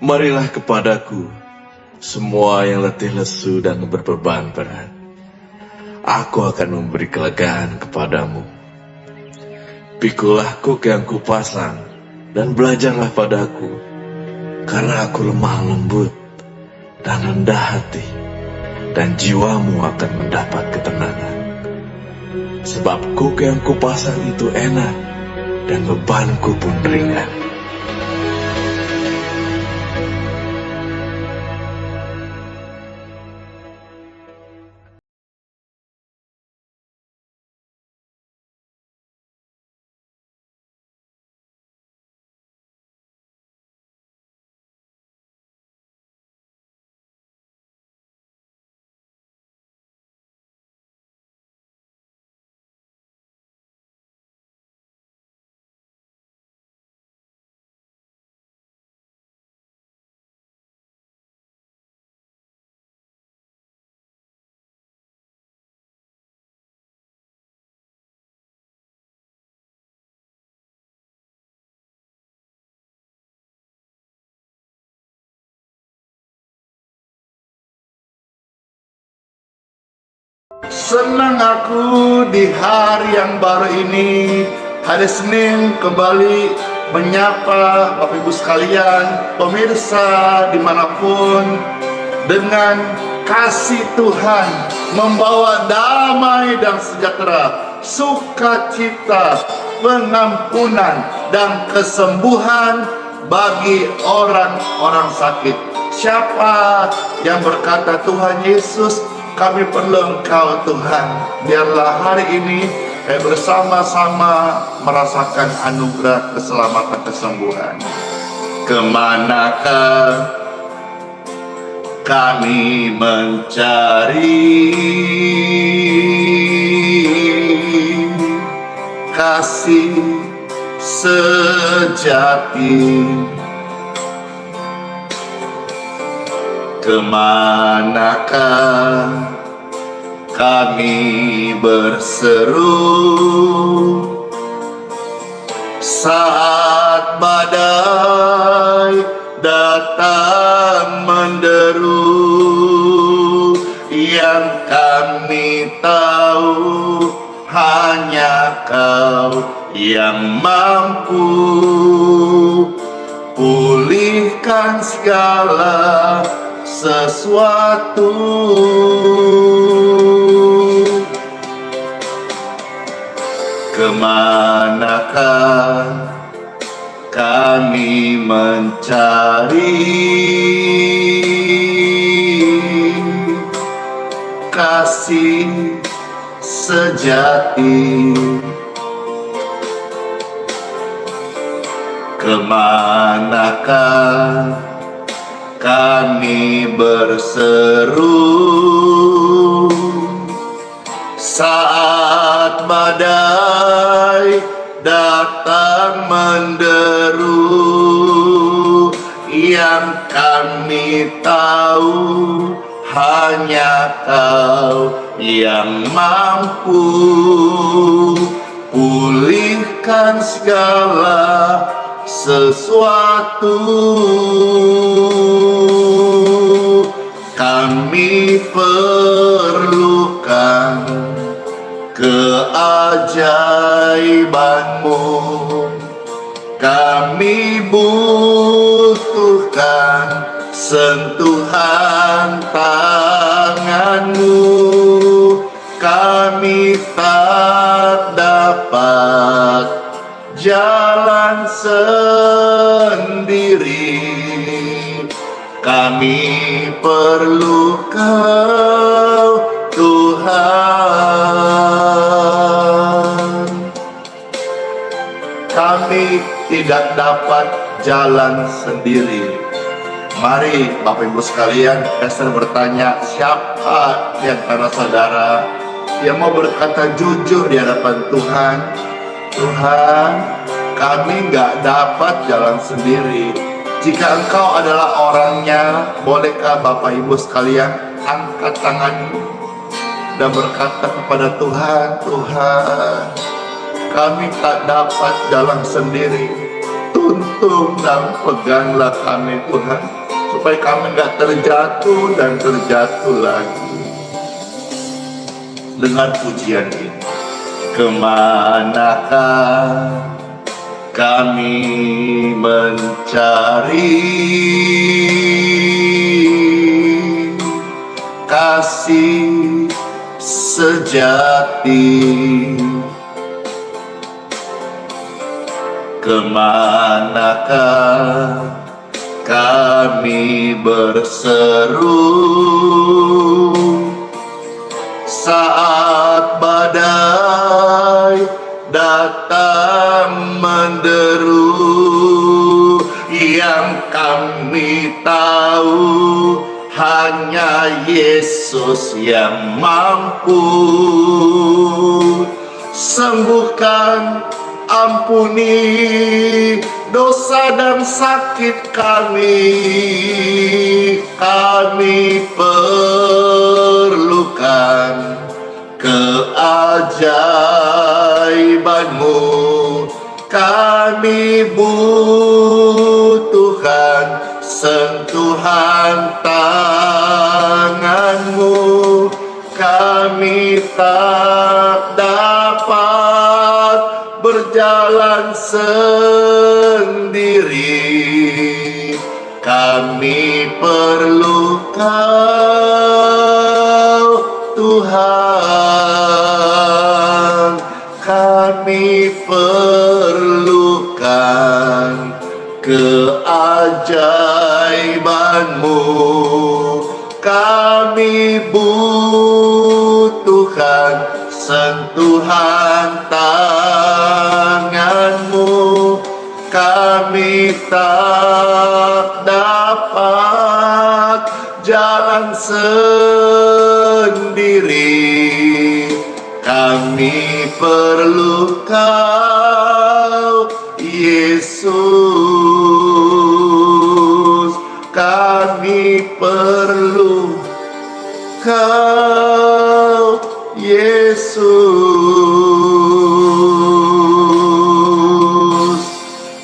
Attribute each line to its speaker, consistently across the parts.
Speaker 1: Marilah kepadaku, semua yang letih lesu dan berbeban berat. Aku akan memberi kelegaan kepadamu. Pikulah kuk yang kupasang, dan belajarlah padaku, karena aku lemah lembut dan rendah hati, dan jiwamu akan mendapat ketenangan. Sebab kuk yang kupasang itu enak, dan bebanku pun ringan.
Speaker 2: Senang aku di hari yang baru ini, hari Senin, kembali menyapa Bapak Ibu sekalian, pemirsa dimanapun, dengan kasih Tuhan membawa damai dan sejahtera, sukacita, pengampunan dan kesembuhan bagi orang-orang sakit. Siapa yang berkata, Tuhan Yesus, kami perlu Engkau Tuhan, biarlah hari ini bersama-sama merasakan anugerah keselamatan kesembuhan. Kemanakah kami mencari kasih sejati? Kemanakah kami berseru saat badai datang menderu? Yang kami tahu hanya Kau yang mampu pulihkan segala sesuatu. Kemanakah kami mencari kasih sejati? Kemanakah kami berseru saat badai datang menderu? Yang kami tahu hanya Kau yang mampu pulihkan segala sesuatu. Kami perlukan keajaiban-Mu, kami butuhkan sentuhan tangan-Mu. Kami tak dapat jalan sendiri, kami perlu Kau Tuhan. Kami tidak dapat jalan sendiri. Mari Bapak Ibu sekalian, Esther bertanya, siapa di antara saudara yang mau berkata jujur di hadapan Tuhan? Tuhan, kami nggak dapat jalan sendiri. Jika Engkau adalah orangnya, bolehkah Bapak Ibu sekalian angkat tanganmu dan berkata kepada Tuhan, Tuhan, kami tak dapat jalan sendiri. tuntun dan peganglah kami Tuhan, supaya kami nggak terjatuh dan terjatuh lagi. Dengar pujian ini. Kemanakah kami mencari kasih sejati? Kemanakah kami berseru saat badai datang menderu? Yang kami tahu hanya Yesus yang mampu sembuhkan, ampuni dosa dan sakit kami. Kami perlukan keajaiban-Mu. Kami butuhkan sentuhan tangan-Mu. Kami tak dapat berjalan sendiri. Kami perlu Kau Tuhan. Kami perlukan keajaiban-Mu. Kami butuhkan sentuhan tangan-Mu. Kami tak dapat jalan sendiri. Kami perlu Kau Yesus. Kami perlu Kau Yesus.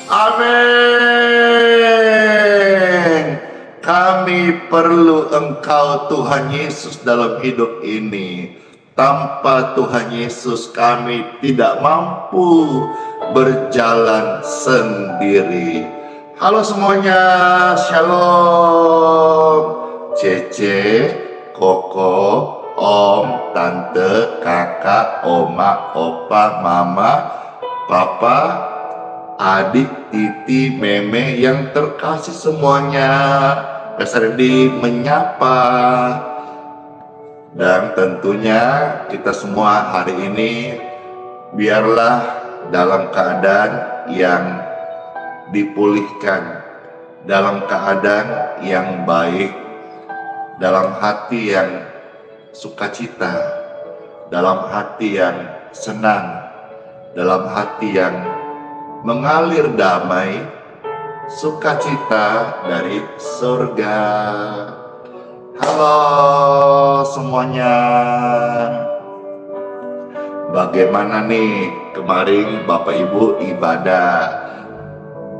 Speaker 2: Amin. Kami perlu Engkau Tuhan Yesus dalam hidup ini. Tanpa Tuhan Yesus kami tidak mampu berjalan sendiri. Halo semuanya, shalom. Cece, Koko, Om, Tante, Kakak, Oma, Opa, Mama, Papa, adik, titi, meme yang terkasih semuanya. Pastor Edi menyapa. Dan tentunya kita semua hari ini biarlah dalam keadaan yang dipulihkan, dalam keadaan yang baik, dalam hati yang sukacita, dalam hati yang senang, dalam hati yang mengalir damai, sukacita dari surga. Halo semuanya. Bagaimana nih kemarin Bapak Ibu ibadah?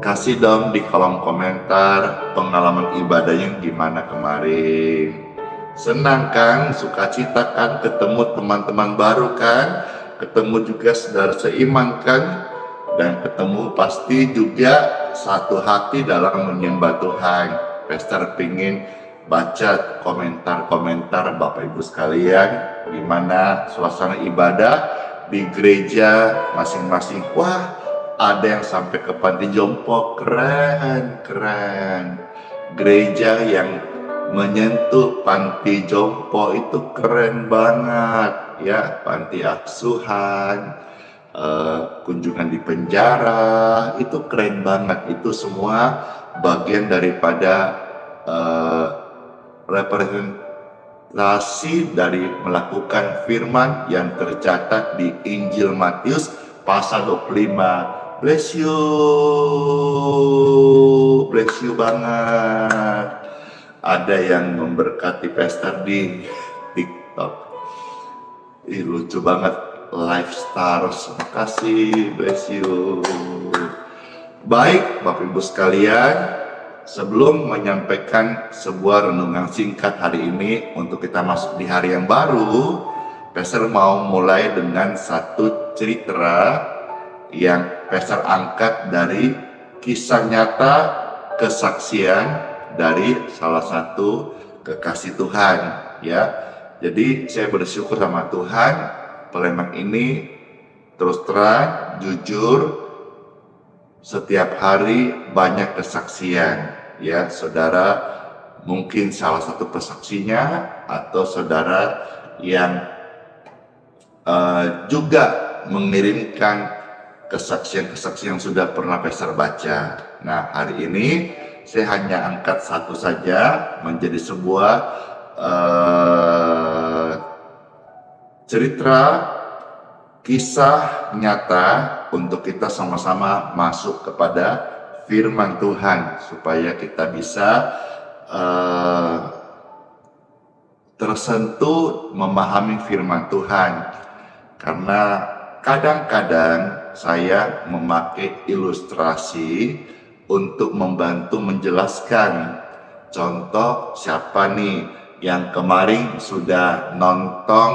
Speaker 2: Kasih dong di kolom komentar pengalaman ibadahnya gimana kemarin. Senang kan, sukacita kan, ketemu teman-teman baru kan, ketemu juga saudara seiman kan, dan ketemu pasti juga satu hati dalam menyembah Tuhan. Pastor pingin baca komentar-komentar Bapak Ibu sekalian, gimana suasana ibadah di gereja masing-masing. Wah, ada yang sampai ke panti jompo, keren. Gereja yang menyentuh panti jompo itu keren banget ya. Panti asuhan, kunjungan di penjara, itu keren banget. Itu semua bagian daripada representasi dari melakukan firman yang tercatat di Injil Matius pasal 25. Bless you banget. Ada yang memberkati pastor di TikTok. Lucu banget, live stars. Makasih, bless you. Baik, Bapak Ibu sekalian, sebelum menyampaikan sebuah renungan singkat hari ini untuk kita masuk di hari yang baru, Pastor mau mulai dengan satu cerita yang Pastor angkat dari kisah nyata kesaksian dari salah satu kekasih Tuhan, ya. Jadi saya bersyukur sama Tuhan, Palembang ini terus terang, jujur, setiap hari banyak kesaksian, ya saudara. Mungkin salah satu pesaksinya atau saudara yang juga mengirimkan kesaksian-kesaksian yang sudah pernah Pastor baca. Nah, hari ini saya hanya angkat satu saja menjadi sebuah cerita kisah nyata untuk kita sama-sama masuk kepada firman Tuhan supaya kita bisa tersentuh memahami firman Tuhan. Karena kadang-kadang saya memakai ilustrasi untuk membantu menjelaskan. Contoh, siapa nih yang kemarin sudah nonton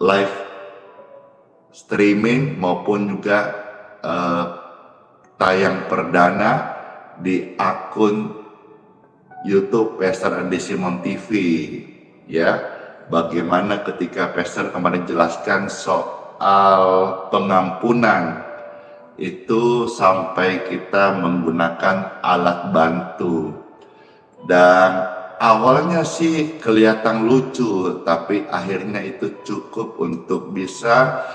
Speaker 2: live streaming maupun juga tayang perdana di akun YouTube Pastor Andi Simon TV, ya. Bagaimana ketika Pastor kemarin jelaskan soal pengampunan itu sampai kita menggunakan alat bantu, dan awalnya sih kelihatan lucu, tapi akhirnya itu cukup untuk bisa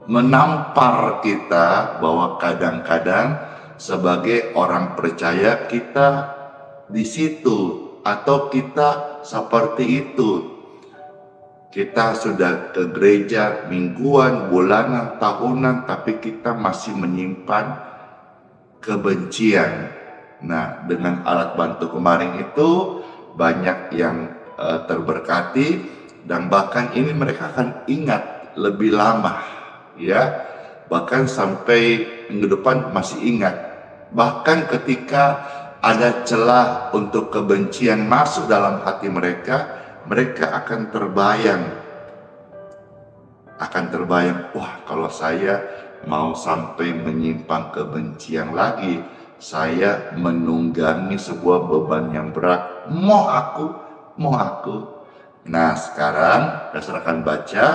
Speaker 2: menampar kita bahwa kadang-kadang sebagai orang percaya kita di situ atau kita seperti itu. Kita sudah ke gereja mingguan, bulanan, tahunan, tapi kita masih menyimpan kebencian. Nah, dengan alat bantu kemarin itu banyak yang terberkati, dan bahkan ini mereka akan ingat lebih lama, ya. Bahkan sampai minggu depan masih ingat. Bahkan ketika ada celah untuk kebencian masuk dalam hati mereka, mereka akan terbayang, wah, kalau saya mau sampai menyimpang kebencian lagi, saya menunggangi sebuah beban yang berat. Mau aku. Nah, sekarang saya akan baca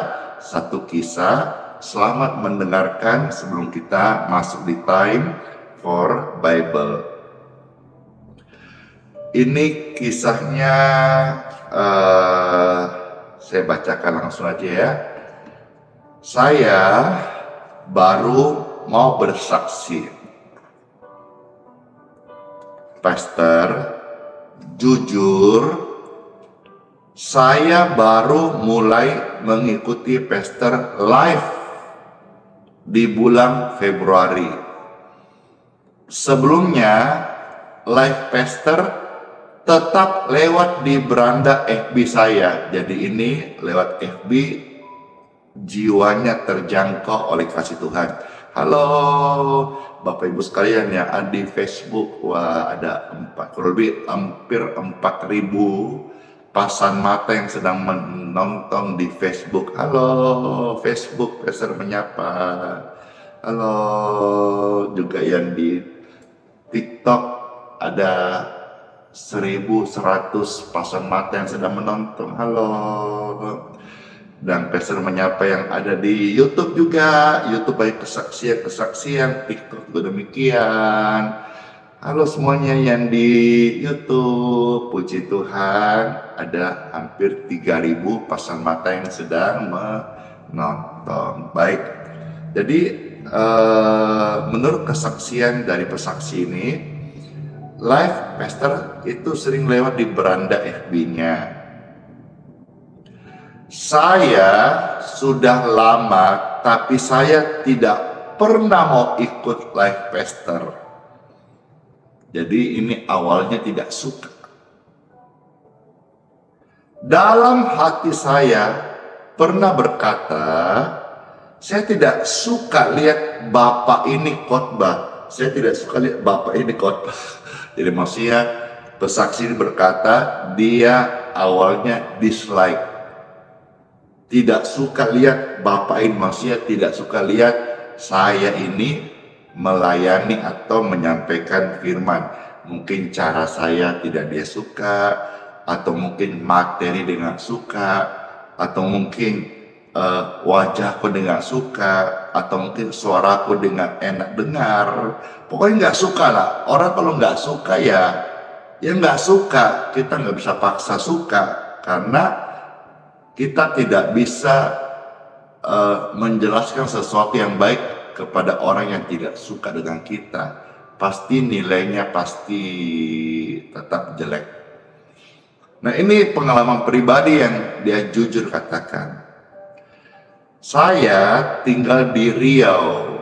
Speaker 2: satu kisah. Selamat mendengarkan sebelum kita masuk di time for Bible. Ini kisahnya, saya bacakan langsung aja ya. Saya baru mau bersaksi. Pastor, jujur, saya baru mulai mengikuti Pastor live di bulan Februari. Sebelumnya, live Pastor tetap lewat di beranda FB saya. Jadi ini lewat FB, jiwanya terjangkau oleh kasih Tuhan. Halo Bapak Ibu sekalian yang ada di Facebook, wah ada kurang lebih hampir 4.000 pasan mata yang sedang menonton di Facebook. Halo Facebook, Pastor menyapa. Halo juga yang di TikTok, ada 1.100 pasan mata yang sedang menonton. Halo. Dan Pastor menyapa yang ada di YouTube juga. YouTube baik kesaksian, TikTok juga demikian. Halo semuanya yang di YouTube, puji Tuhan, ada hampir 3.000 pasang mata yang sedang menonton. Baik, jadi menurut kesaksian dari pesaksi ini, live Pastor itu sering lewat di beranda FB-nya. Saya sudah lama, tapi saya tidak pernah mau ikut live Pastor. Jadi ini awalnya tidak suka. Dalam hati saya pernah berkata, Saya tidak suka lihat bapak ini khotbah. Saya tidak suka lihat bapak ini khotbah. Jadi maksudnya pesaksi ini berkata dia awalnya dislike, tidak suka lihat bapak ini, maksudnya tidak suka lihat saya ini melayani atau menyampaikan firman. Mungkin cara saya tidak dia suka, atau mungkin materi dia nggak suka, atau mungkin wajahku dia nggak suka, atau mungkin suaraku dia nggak enak dengar. Pokoknya nggak suka lah. Orang kalau nggak suka ya nggak suka. Kita nggak bisa paksa suka, karena kita tidak bisa menjelaskan sesuatu yang baik kepada orang yang tidak suka dengan kita. Pasti nilainya pasti tetap jelek. Nah, ini pengalaman pribadi yang dia jujur katakan. Saya tinggal di Riau,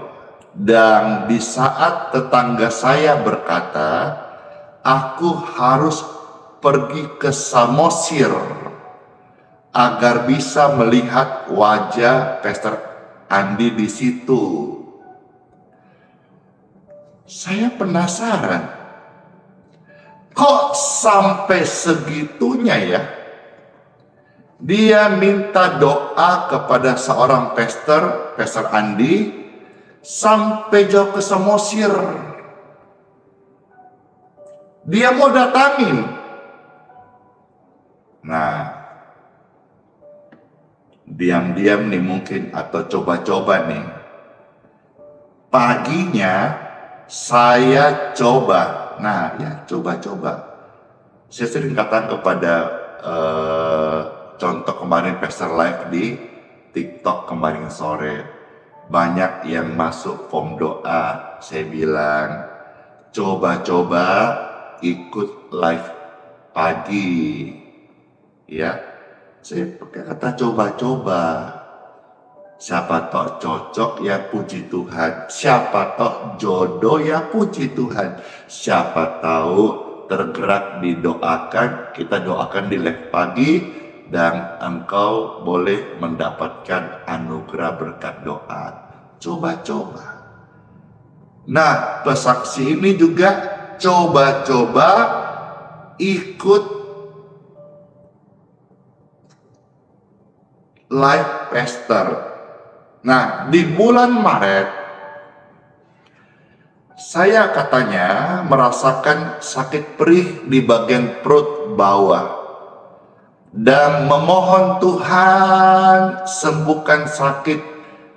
Speaker 2: dan di saat tetangga saya berkata, aku harus pergi ke Samosir agar bisa melihat wajah Pastor Andi di situ. Saya penasaran, kok sampai segitunya ya? Dia minta doa kepada seorang Pastor Andi, sampai jauh ke Samosir. Dia mau datangin. Nah, diam-diam nih mungkin, atau coba-coba nih. Paginya saya coba. Nah, ya coba-coba. Saya sering katakan kepada contoh kemarin Pastor Live di TikTok kemarin sore, banyak yang masuk form doa. Saya bilang, coba-coba ikut live pagi, ya. Saya pakai kata coba-coba. Siapa tahu cocok, ya puji Tuhan. Siapa tahu jodoh, ya puji Tuhan. Siapa tahu tergerak didoakan, kita doakan di live pagi, dan engkau boleh mendapatkan anugerah berkat doa. Coba-coba. Nah, pesaksi ini juga coba-coba ikut live pastor. Nah, di bulan Maret saya katanya merasakan sakit perih di bagian perut bawah, dan memohon Tuhan sembuhkan sakit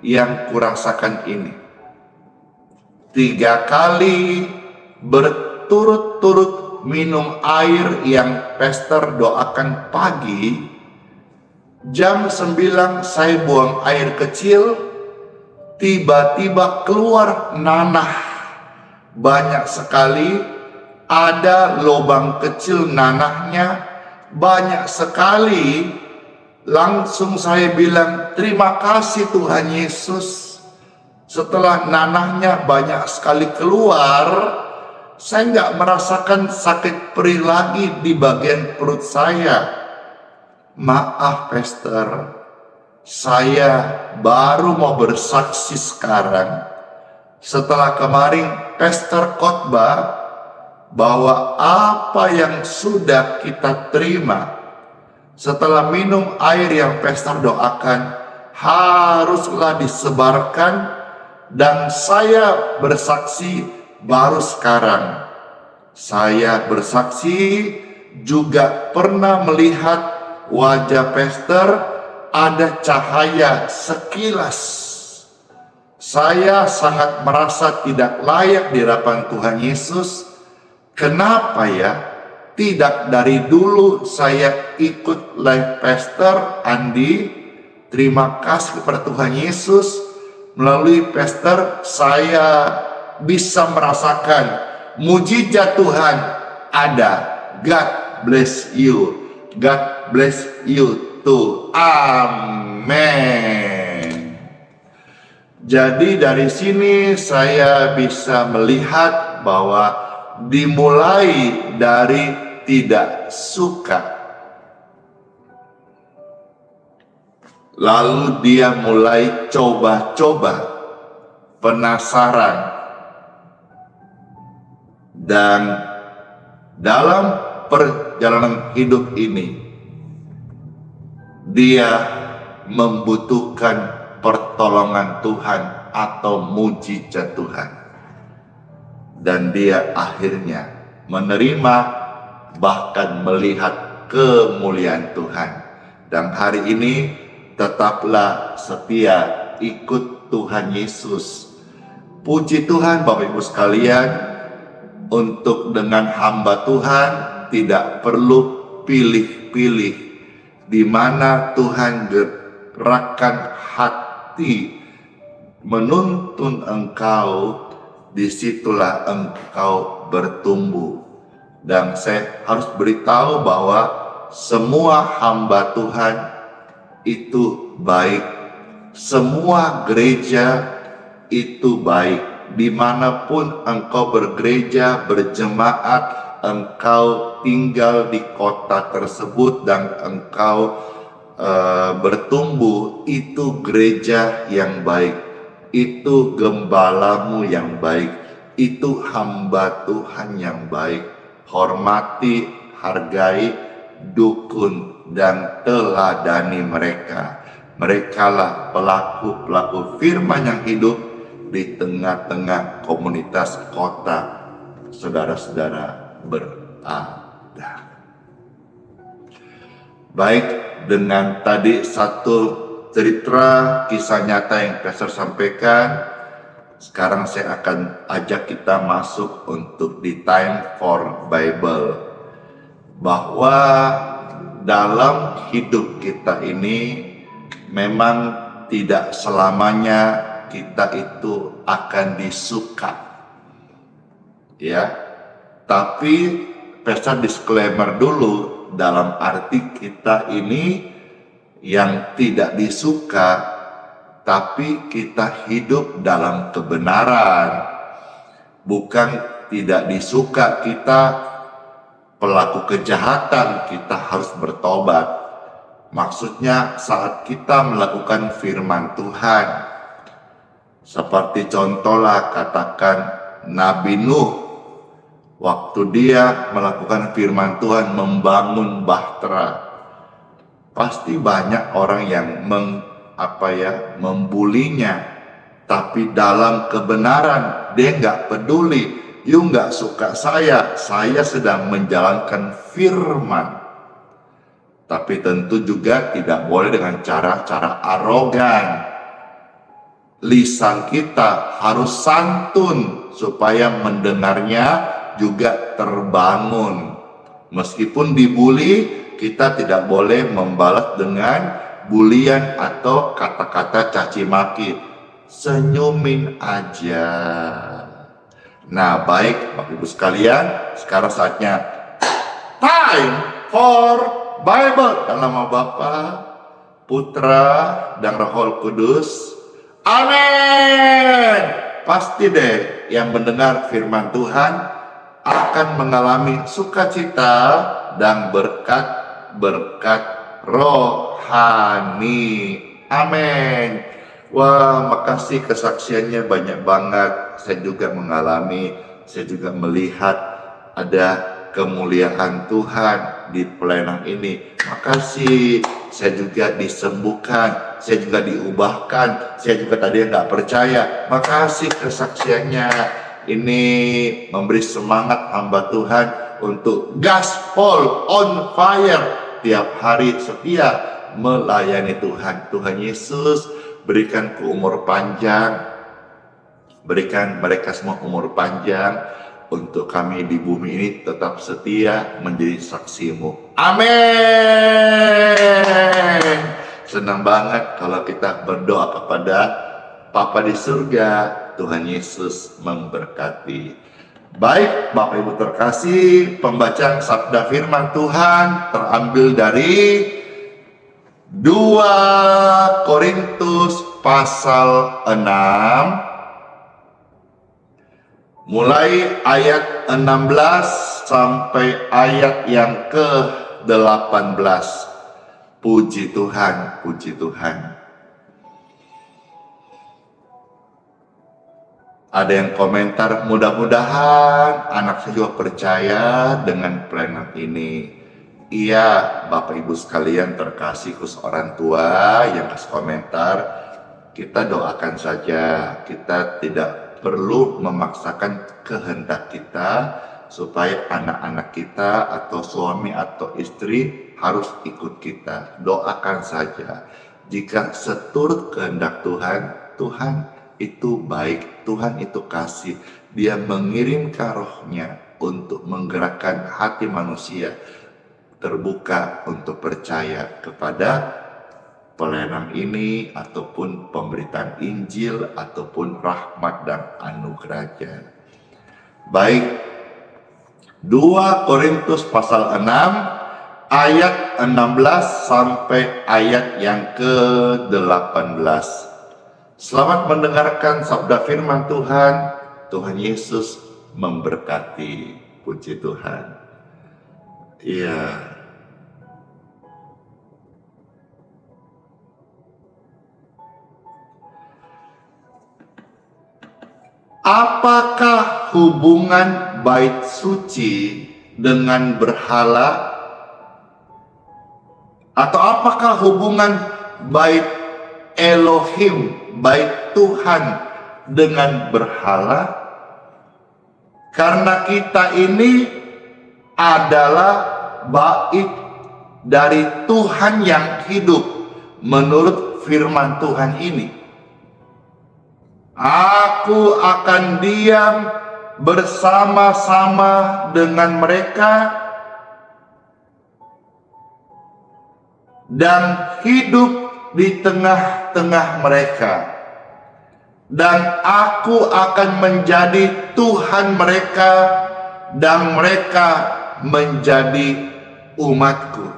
Speaker 2: yang kurasakan ini. 3 kali berturut-turut minum air yang pastor doakan pagi. Jam 9 saya buang air kecil, tiba-tiba keluar nanah banyak sekali. Ada lubang kecil nanahnya banyak sekali. Langsung saya bilang, terima kasih Tuhan Yesus. Setelah nanahnya banyak sekali keluar, saya nggak merasakan sakit perih lagi di bagian perut saya. Maaf Pastor, saya baru mau bersaksi sekarang. Setelah kemarin Pastor khotbah bahwa apa yang sudah kita terima setelah minum air yang pastor doakan haruslah disebarkan, dan saya bersaksi baru sekarang. Saya bersaksi juga pernah melihat wajah pastor, ada cahaya sekilas. Saya sangat merasa tidak layak di hadapan Tuhan Yesus. Kenapa ya? Tidak dari dulu saya ikut live pastor Andi. Terima kasih kepada Tuhan Yesus. Melalui pastor saya bisa merasakan mujizat Tuhan ada. God bless you. God bless you too. Amin. Jadi dari sini saya bisa melihat bahwa dimulai dari tidak suka. Lalu dia mulai coba-coba, penasaran. Dan dalam perjalanan hidup ini, dia membutuhkan pertolongan Tuhan atau mujizat Tuhan. Dan dia akhirnya menerima, bahkan melihat kemuliaan Tuhan. Dan hari ini tetaplah setia ikut Tuhan Yesus. Puji Tuhan Bapak Ibu sekalian, untuk dengan hamba Tuhan tidak perlu pilih-pilih di mana Tuhan gerakkan hati menuntun engkau, disitulah engkau bertumbuh. Dan saya harus beritahu bahwa semua hamba Tuhan itu baik, semua gereja itu baik. Dimanapun engkau bergereja, berjemaat, engkau tinggal di kota tersebut dan engkau bertumbuh, itu gereja yang baik, itu gembalamu yang baik, itu hamba Tuhan yang baik. Hormati, hargai, dukun, dan teladani mereka. Merekalah pelaku-pelaku firman yang hidup di tengah-tengah komunitas kota saudara-saudara berada. Baik, dengan tadi satu cerita kisah nyata yang pastor sampaikan, sekarang saya akan ajak kita masuk untuk di time for Bible. Bahwa dalam hidup kita ini memang tidak selamanya kita itu akan disuka, ya. Tapi pesan disclaimer dulu, dalam arti kita ini yang tidak disuka, tapi kita hidup dalam kebenaran. Bukan tidak disuka kita pelaku kejahatan, kita harus bertobat. Maksudnya saat kita melakukan firman Tuhan, seperti contohlah katakan Nabi Nuh, waktu dia melakukan firman Tuhan membangun bahtera, pasti banyak orang yang membulinya, tapi dalam kebenaran dia nggak peduli. You nggak suka saya sedang menjalankan firman. Tapi tentu juga tidak boleh dengan cara-cara arogan. Lisan kita harus santun supaya mendengarnya juga terbangun. Meskipun dibully, kita tidak boleh membalas dengan bulian atau kata-kata caci maki. Senyumin aja. Nah, baik Bapak Ibu sekalian, sekarang saatnya time for Bible. Dalam nama Bapa, Putra, dan Roh Kudus. Amin. Pasti deh yang mendengar firman Tuhan akan mengalami sukacita dan berkat rohani. Amin. Wah, makasih kesaksiannya banyak banget. Saya juga mengalami, saya juga melihat ada kemuliaan Tuhan di pelayanan ini. Makasih, saya juga disembuhkan, saya juga diubahkan, saya juga tadi nggak percaya. Makasih kesaksiannya. Ini memberi semangat hamba Tuhan untuk gaspol on fire, tiap hari setia melayani Tuhan. Tuhan Yesus berikan umur panjang, berikan mereka semua umur panjang, untuk kami di bumi ini tetap setia menjadi saksimu. Amin. Senang banget kalau kita berdoa kepada Bapa di surga. Tuhan Yesus memberkati. Baik Bapak Ibu terkasih, pembacaan sabda firman Tuhan terambil dari 2 Korintus pasal 6, mulai ayat 16 sampai ayat yang ke-18. Puji Tuhan, puji Tuhan. Ada yang komentar, mudah-mudahan anak saya juga percaya dengan pelayanan ini. Iya, Bapak Ibu sekalian terkasih, khusus orang tua yang kasih komentar, kita doakan saja. Kita tidak perlu memaksakan kehendak kita supaya anak-anak kita atau suami atau istri harus ikut kita. Doakan saja. Jika seturut kehendak Tuhan, Tuhan itu baik, Tuhan itu kasih. Dia mengirimkan rohnya untuk menggerakkan hati manusia terbuka untuk percaya kepada pelayanan ini ataupun pemberitaan Injil ataupun rahmat dan anugerahnya. Baik, 2 Korintus pasal 6 ayat 16 sampai ayat yang ke-18. Selamat mendengarkan sabda firman Tuhan. Tuhan Yesus memberkati. Puji Tuhan. Iya. Apakah hubungan bait suci dengan berhala? Atau apakah hubungan bait Elohim, bait Tuhan dengan berhala? Karena kita ini adalah bait dari Tuhan yang hidup menurut firman Tuhan ini. Aku akan diam bersama-sama dengan mereka dan hidup di tengah-tengah mereka, dan aku akan menjadi Tuhan mereka dan mereka menjadi umatku.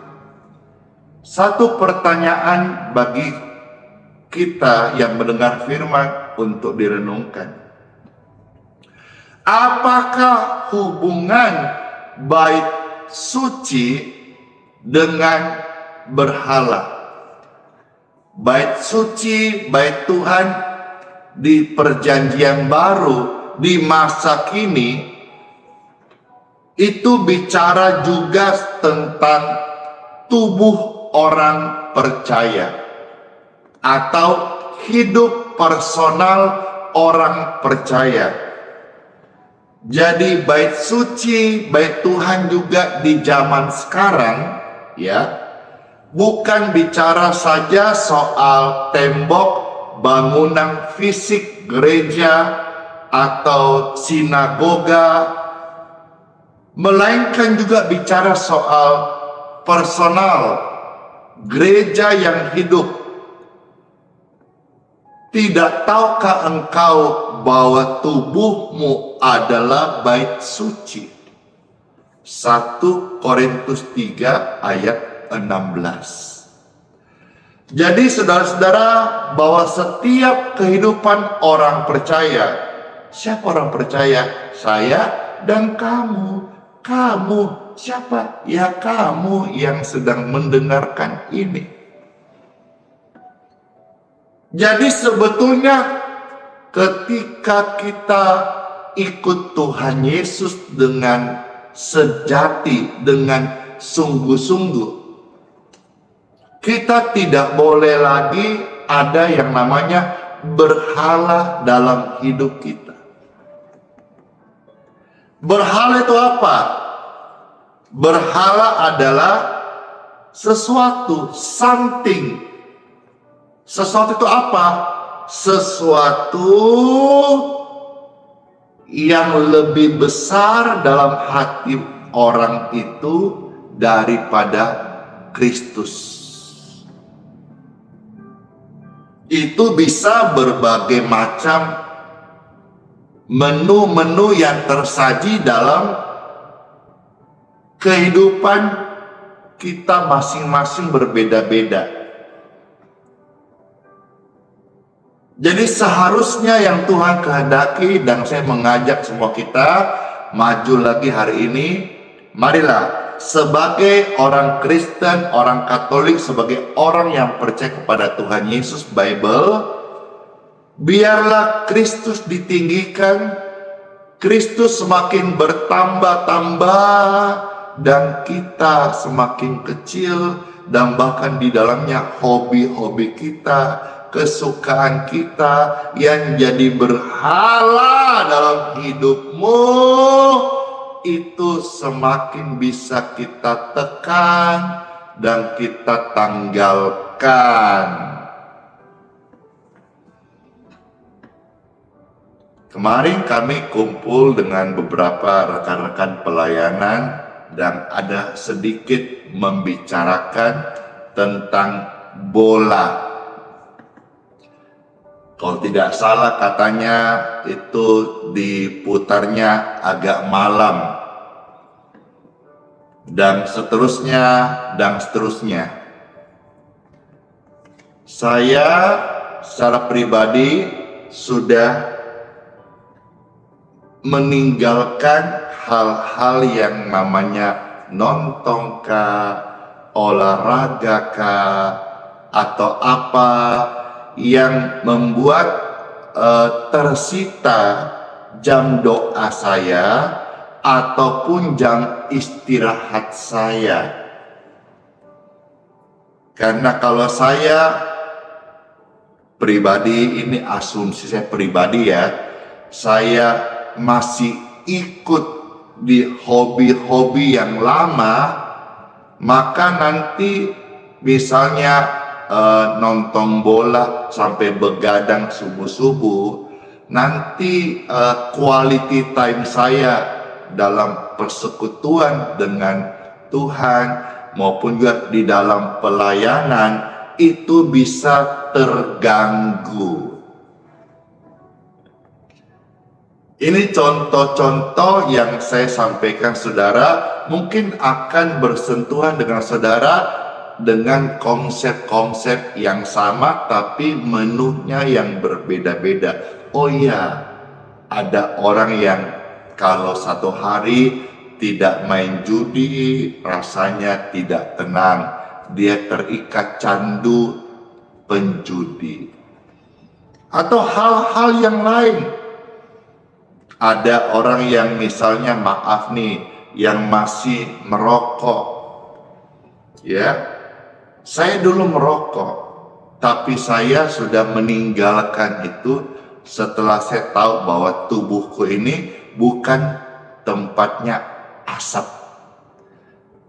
Speaker 2: Satu pertanyaan bagi kita yang mendengar firman untuk direnungkan. Apakah hubungan bait suci dengan berhala? Bait suci, bait Tuhan di perjanjian baru, di masa kini, itu bicara juga tentang tubuh orang percaya atau hidup personal orang percaya. Jadi bait suci, bait Tuhan juga di zaman sekarang, ya, bukan bicara saja soal tembok, bangunan fisik gereja atau sinagoga, melainkan juga bicara soal personal, gereja yang hidup. Tidak tahukah engkau bahwa tubuhmu adalah bait suci? 1 Korintus 3 ayat 16. Jadi saudara-saudara, bahwa setiap kehidupan orang percaya, siapa orang percaya? Saya dan kamu. Kamu siapa? Ya kamu yang sedang mendengarkan ini. Jadi sebetulnya ketika kita ikut Tuhan Yesus dengan sejati, dengan sungguh-sungguh, kita tidak boleh lagi ada yang namanya berhala dalam hidup kita. Berhala itu apa? Berhala adalah sesuatu, something. Sesuatu itu apa? Sesuatu yang lebih besar dalam hati orang itu daripada Kristus. Itu bisa berbagai macam menu-menu yang tersaji dalam kehidupan kita masing-masing berbeda-beda. Jadi seharusnya yang Tuhan kehendaki, dan saya mengajak semua kita maju lagi hari ini, marilah sebagai orang Kristen, orang Katolik, sebagai orang yang percaya kepada Tuhan Yesus, Bible, biarlah Kristus ditinggikan, Kristus semakin bertambah-tambah, dan kita semakin kecil, dan bahkan di dalamnya hobi-hobi kita, kesukaan kita yang jadi berhala dalam hidupmu, itu semakin bisa kita tekan dan kita tanggalkan. Kemarin kami kumpul dengan beberapa rekan-rekan pelayanan dan ada sedikit membicarakan tentang bola. Kalau tidak salah katanya itu diputarnya agak malam. Dan seterusnya, dan seterusnya. Saya secara pribadi sudah meninggalkan hal-hal yang namanya nonton kah, olahraga kah, atau apa yang membuat tersita jam doa saya ataupun jam istirahat saya. Karena kalau saya pribadi, ini asumsi saya pribadi ya, saya masih ikut di hobi-hobi yang lama, maka nanti misalnya nonton bola sampai begadang subuh-subuh, nanti quality time saya dalam persekutuan dengan Tuhan maupun juga di dalam pelayanan itu bisa terganggu. Ini contoh-contoh yang saya sampaikan saudara, mungkin akan bersentuhan dengan saudara dengan konsep-konsep yang sama tapi menunya yang berbeda-beda. Oh iya, ada orang yang kalau satu hari tidak main judi rasanya tidak tenang, dia terikat candu penjudi atau hal-hal yang lain. Ada orang yang misalnya maaf nih, yang masih merokok, ya. Saya dulu merokok, tapi saya sudah meninggalkan itu setelah saya tahu bahwa tubuhku ini bukan tempatnya asap,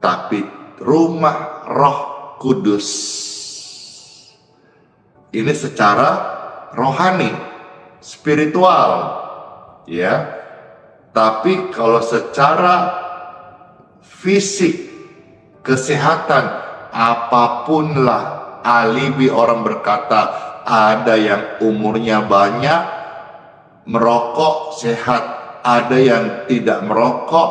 Speaker 2: tapi rumah Roh Kudus. Ini secara rohani, spiritual, ya. Tapi kalau secara fisik, kesehatan, apapun lah alibi orang berkata, ada yang umurnya banyak merokok sehat, ada yang tidak merokok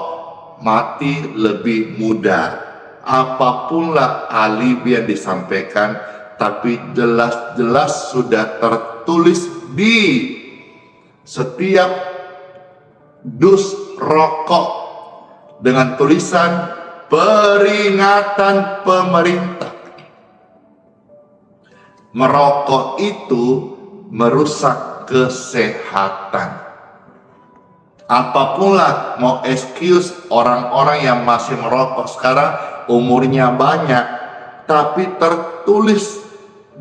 Speaker 2: mati lebih muda. Apapun lah alibi yang disampaikan, tapi jelas-jelas sudah tertulis di setiap dus rokok dengan tulisan peringatan pemerintah. Merokok itu merusak kesehatan. Apapun lah mau excuse orang-orang yang masih merokok sekarang umurnya banyak, tapi tertulis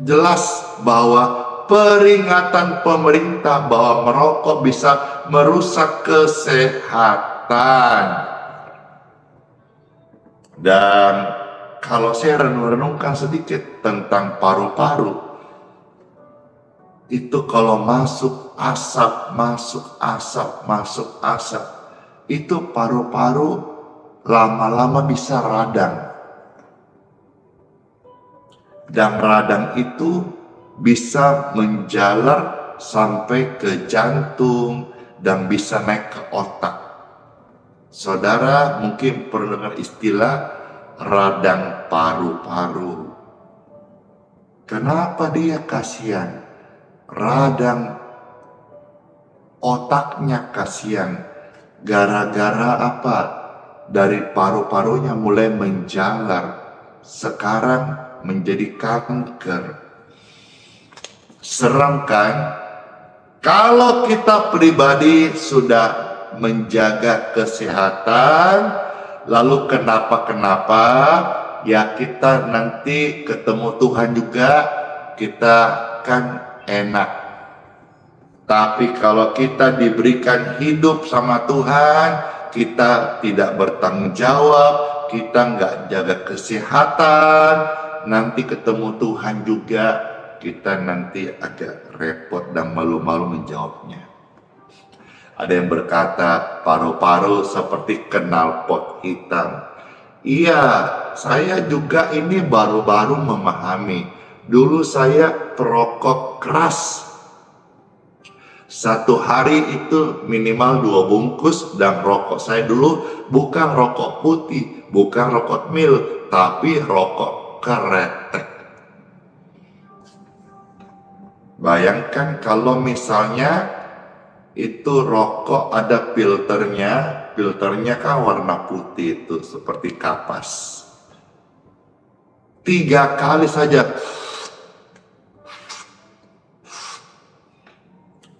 Speaker 2: jelas bahwa peringatan pemerintah bahwa merokok bisa merusak kesehatan. Dan kalau saya renung-renungkan sedikit tentang paru-paru, itu kalau masuk asap, itu paru-paru lama-lama bisa radang. Dan radang itu bisa menjalar sampai ke jantung dan bisa naik ke otak. Saudara mungkin pernah dengar istilah radang paru-paru. Kenapa dia kasihan? Radang otaknya kasihan. Gara-gara apa? dari paru-parunya mulai menjalar, sekarang menjadi kanker. Seram kan? Kalau kita pribadi sudah menjaga kesehatan, lalu kenapa-kenapa, ya kita nanti ketemu Tuhan juga, kita kan enak. Tapi kalau kita diberikan hidup sama Tuhan, kita tidak bertanggung jawab, kita nggak jaga kesehatan, nanti ketemu Tuhan juga, kita nanti agak repot dan malu-malu menjawabnya. Ada yang berkata paru-paru seperti knalpot hitam. Iya, saya juga ini baru-baru memahami. Dulu saya perokok keras. Satu hari itu minimal 2 bungkus, dan rokok saya dulu bukan rokok putih, bukan rokok mil, tapi rokok kretek. Bayangkan kalau misalnya itu rokok ada filternya kan warna putih itu seperti kapas. 3 kali saja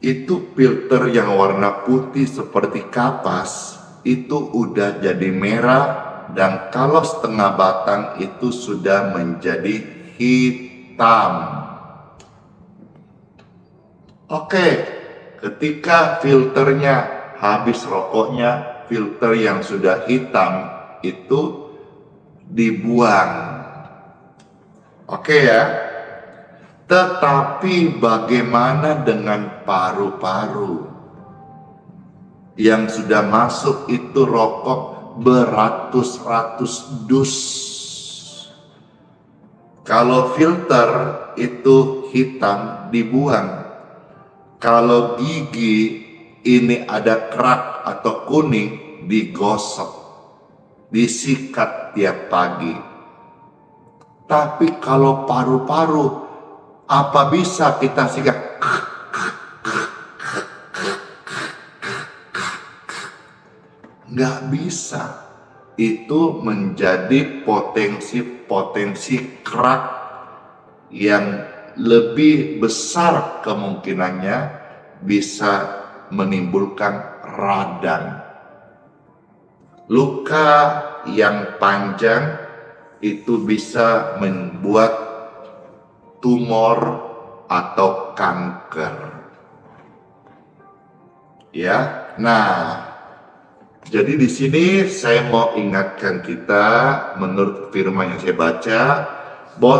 Speaker 2: itu filter yang warna putih seperti kapas itu udah jadi merah, dan kalau setengah batang itu sudah menjadi hitam. Oke, ketika filternya habis rokoknya, filter yang sudah hitam itu dibuang. Oke ya. Tetapi bagaimana dengan paru-paru yang sudah masuk itu rokok beratus-ratus dus? Kalau filter itu hitam dibuang. Kalau gigi ini ada kerak atau kuning, digosok, disikat tiap pagi. Tapi kalau paru-paru, apa bisa kita sikat? Nggak bisa. Itu menjadi potensi-potensi kerak yang lebih besar kemungkinannya bisa menimbulkan radang. Luka yang panjang itu bisa membuat tumor atau kanker. Ya, nah, jadi di sini saya mau ingatkan kita, menurut firman yang saya baca, bahwa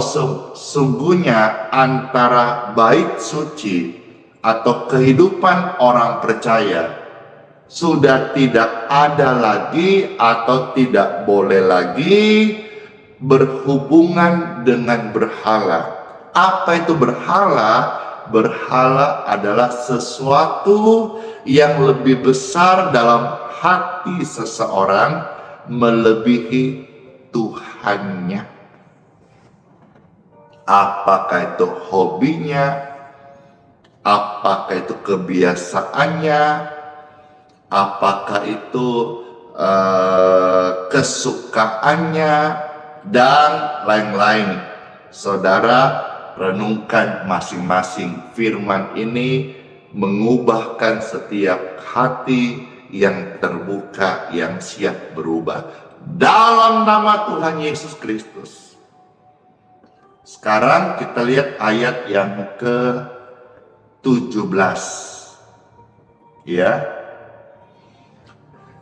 Speaker 2: sungguhnya antara bait suci atau kehidupan orang percaya sudah tidak ada lagi atau tidak boleh lagi berhubungan dengan berhala. Apa itu berhala? Berhala adalah sesuatu yang lebih besar dalam hati seseorang melebihi Tuhannya. Apakah itu hobinya, apakah itu kebiasaannya, apakah itu kesukaannya, dan lain-lain. Saudara, renungkan masing-masing. Firman ini mengubahkan setiap hati yang terbuka, yang siap berubah. Dalam nama Tuhan Yesus Kristus. Sekarang kita lihat ayat yang ke-17. Ya.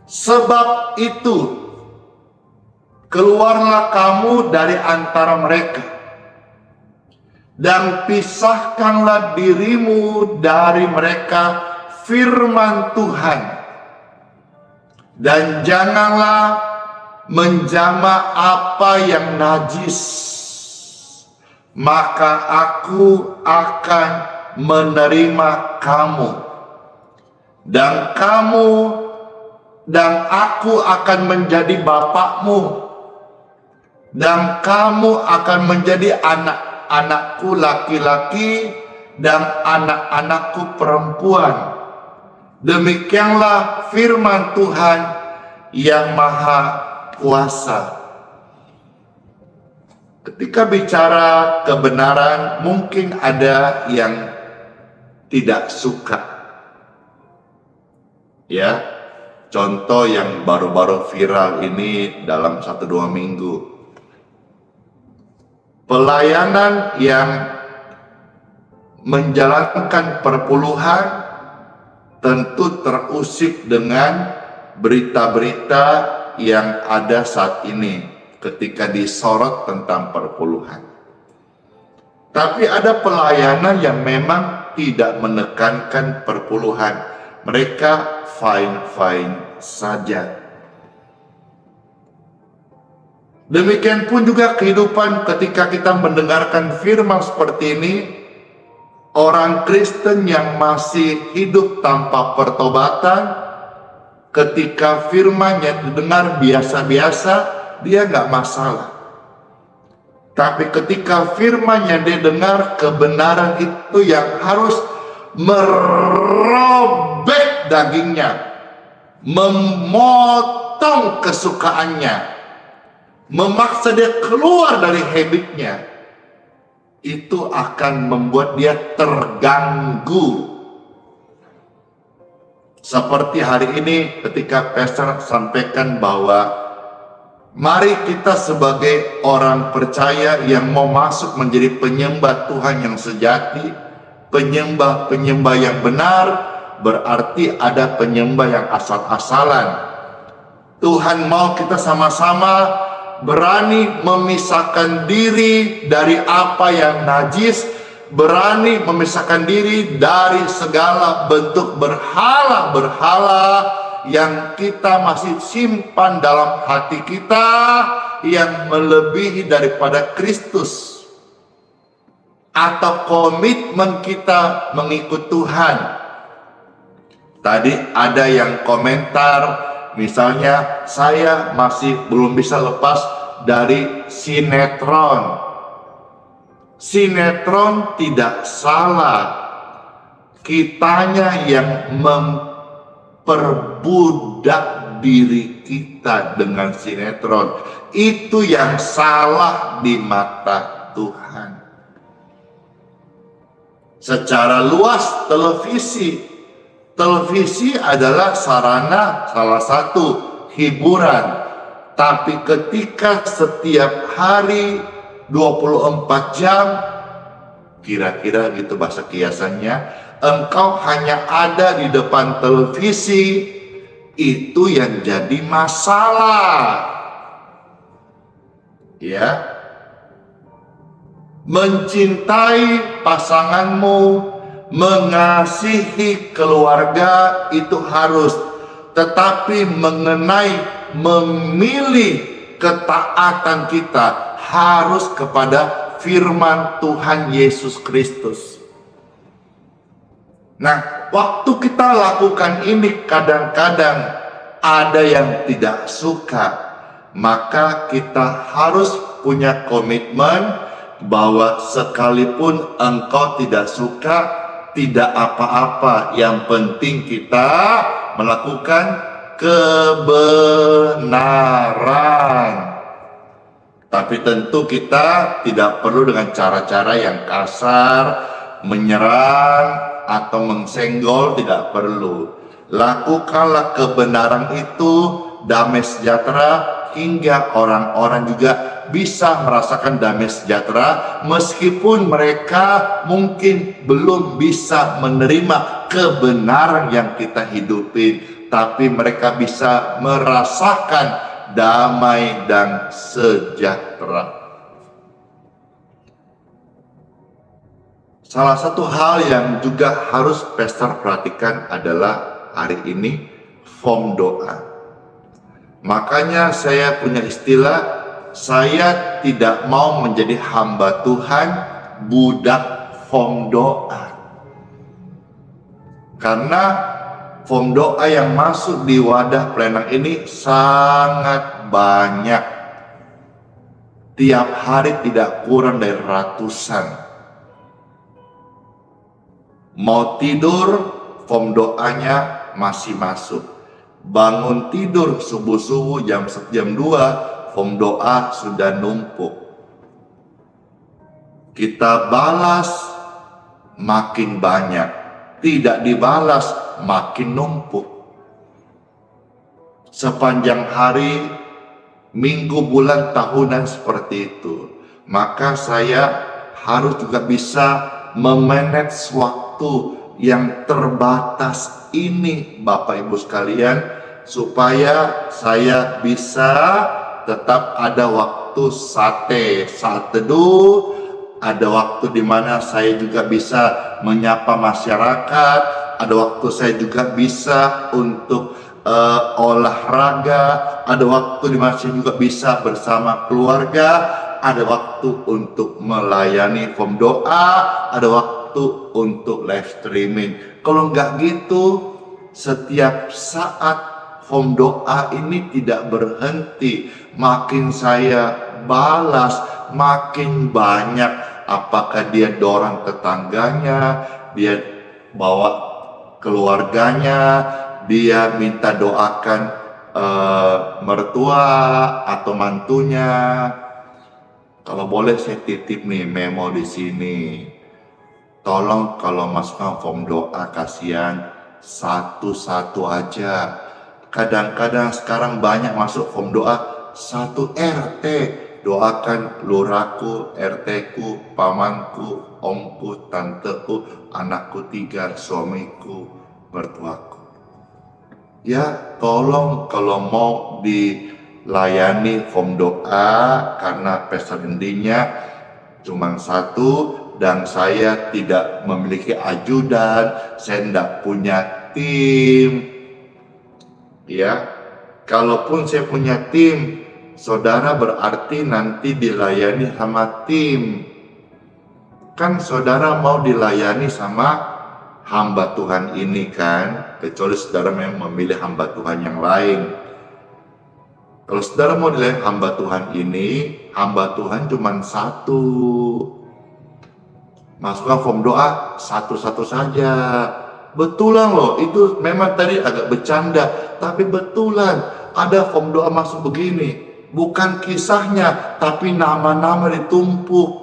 Speaker 2: Sebab itu, keluarlah kamu dari antara mereka, dan pisahkanlah dirimu dari mereka, firman Tuhan. Dan janganlah menjamah apa yang najis, maka aku akan menerima kamu, dan aku akan menjadi bapakmu, dan kamu akan menjadi anak-anakku laki-laki dan anak-anakku perempuan. Demikianlah firman Tuhan yang maha kuasa. Ketika bicara kebenaran, mungkin ada yang tidak suka. Ya, contoh yang baru-baru viral ini dalam 1-2 minggu. Pelayanan yang menjalankan perpuluhan tentu terusik dengan berita-berita yang ada saat ini ketika disorot tentang perpuluhan. Tapi ada pelayanan yang memang tidak menekankan perpuluhan. Mereka fine-fine saja. Demikian pun juga kehidupan ketika kita mendengarkan firman seperti ini. Orang Kristen yang masih hidup tanpa pertobatan, ketika firman-Nya didengar biasa-biasa, dia nggak masalah. Tapi ketika firman-Nya didengar, kebenaran itu yang harus merobek dagingnya, memotong kesukaannya, memaksa dia keluar dari habitnya, itu akan membuat dia terganggu. Seperti hari ini ketika pastor sampaikan bahwa mari kita sebagai orang percaya yang mau masuk menjadi penyembah Tuhan yang sejati, penyembah-penyembah yang benar, berarti ada penyembah yang asal-asalan. Tuhan mau kita sama-sama berani memisahkan diri dari apa yang najis, berani memisahkan diri dari segala bentuk berhala-berhala yang kita masih simpan dalam hati kita, yang melebihi daripada Kristus atau komitmen kita mengikut Tuhan. Tadi ada yang komentar, misalnya saya masih belum bisa lepas dari sinetron. Sinetron tidak salah, kitanya yang memperbudak diri kita dengan sinetron. Itu yang salah di mata Tuhan. Secara luas televisi adalah sarana salah satu hiburan. Tapi ketika setiap hari 24 jam, kira-kira gitu bahasa kiasannya, engkau hanya ada di depan televisi, itu yang jadi masalah. Ya, mencintai pasanganmu, mengasihi keluarga itu harus, tetapi mengenai memilih ketaatan kita harus kepada firman Tuhan Yesus Kristus. Nah, waktu kita lakukan ini kadang-kadang ada yang tidak suka, maka kita harus punya komitmen bahwa sekalipun engkau tidak suka, tidak apa-apa, yang penting kita melakukan kebenaran. Tapi tentu kita tidak perlu dengan cara-cara yang kasar, menyerang atau mengsenggol, tidak perlu. Lakukanlah kebenaran itu, damai sejahtera, hingga orang-orang juga bisa merasakan damai sejahtera meskipun mereka mungkin belum bisa menerima kebenaran yang kita hidupin, tapi mereka bisa merasakan damai dan sejahtera. Salah satu hal yang juga harus pastor perhatikan adalah hari ini form doa. Makanya saya punya istilah, saya tidak mau menjadi hamba Tuhan, budak form doa. Karena form doa yang masuk di wadah pelayanan ini sangat banyak. Tiap hari tidak kurang dari ratusan. Mau tidur, form doanya masih masuk. bangun tidur subuh-subuh jam 2, form doa sudah numpuk. Kita balas makin banyak, tidak dibalas makin numpuk. Sepanjang hari, minggu, bulan, tahunan seperti itu. Maka saya harus juga bisa memanage waktu yang terbatas ini, Bapak Ibu sekalian, supaya saya bisa tetap ada waktu saat teduh, ada waktu di mana saya juga bisa menyapa masyarakat, ada waktu saya juga bisa untuk olahraga, ada waktu di mana saya juga bisa bersama keluarga, ada waktu untuk melayani form doa, ada waktu untuk live streaming. Kalau nggak gitu, setiap saat form doa ini tidak berhenti. Makin saya balas, makin banyak. Apakah dia dorong tetangganya, dia bawa keluarganya, dia minta doakan mertua atau mantunya. Kalau boleh saya titip nih memo di sini. Tolong kalau masukkan form doa, kasihan satu-satu aja. Kadang-kadang sekarang banyak masuk form doa 1 RT. Doakan luraku, RT-ku, pamanku, omku, tanteku, anakku 3, suamiku, mertuaku. Ya, tolong kalau mau dilayani form doa karena peser endinya cuma 1 dan saya tidak memiliki ajudan, saya tidak punya tim. Ya, kalaupun saya punya tim, saudara berarti nanti dilayani sama tim. Kan saudara mau dilayani sama hamba Tuhan ini kan, kecuali saudara memang memilih hamba Tuhan yang lain. Kalau saudara mau dilayani hamba Tuhan ini, hamba Tuhan cuma 1. Masukkan form doa satu-satu saja. Betulan loh, itu memang tadi agak bercanda, tapi betulan ada form doa masuk begini. Bukan kisahnya, tapi nama-nama ditumpuk.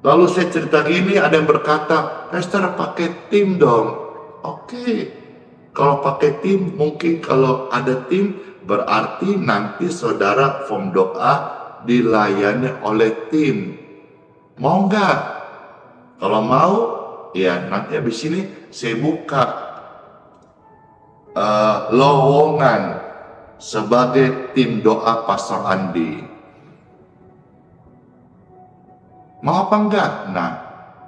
Speaker 2: Lalu saya cerita gini, ada yang berkata, Pastor pakai tim dong. Oke, kalau pakai tim, mungkin kalau ada tim, berarti nanti saudara form doa dilayani oleh tim. Mau nggak? Kalau mau, ya nanti habis ini saya buka lowongan sebagai tim doa Pastor Andi. Mau apa enggak? Nah,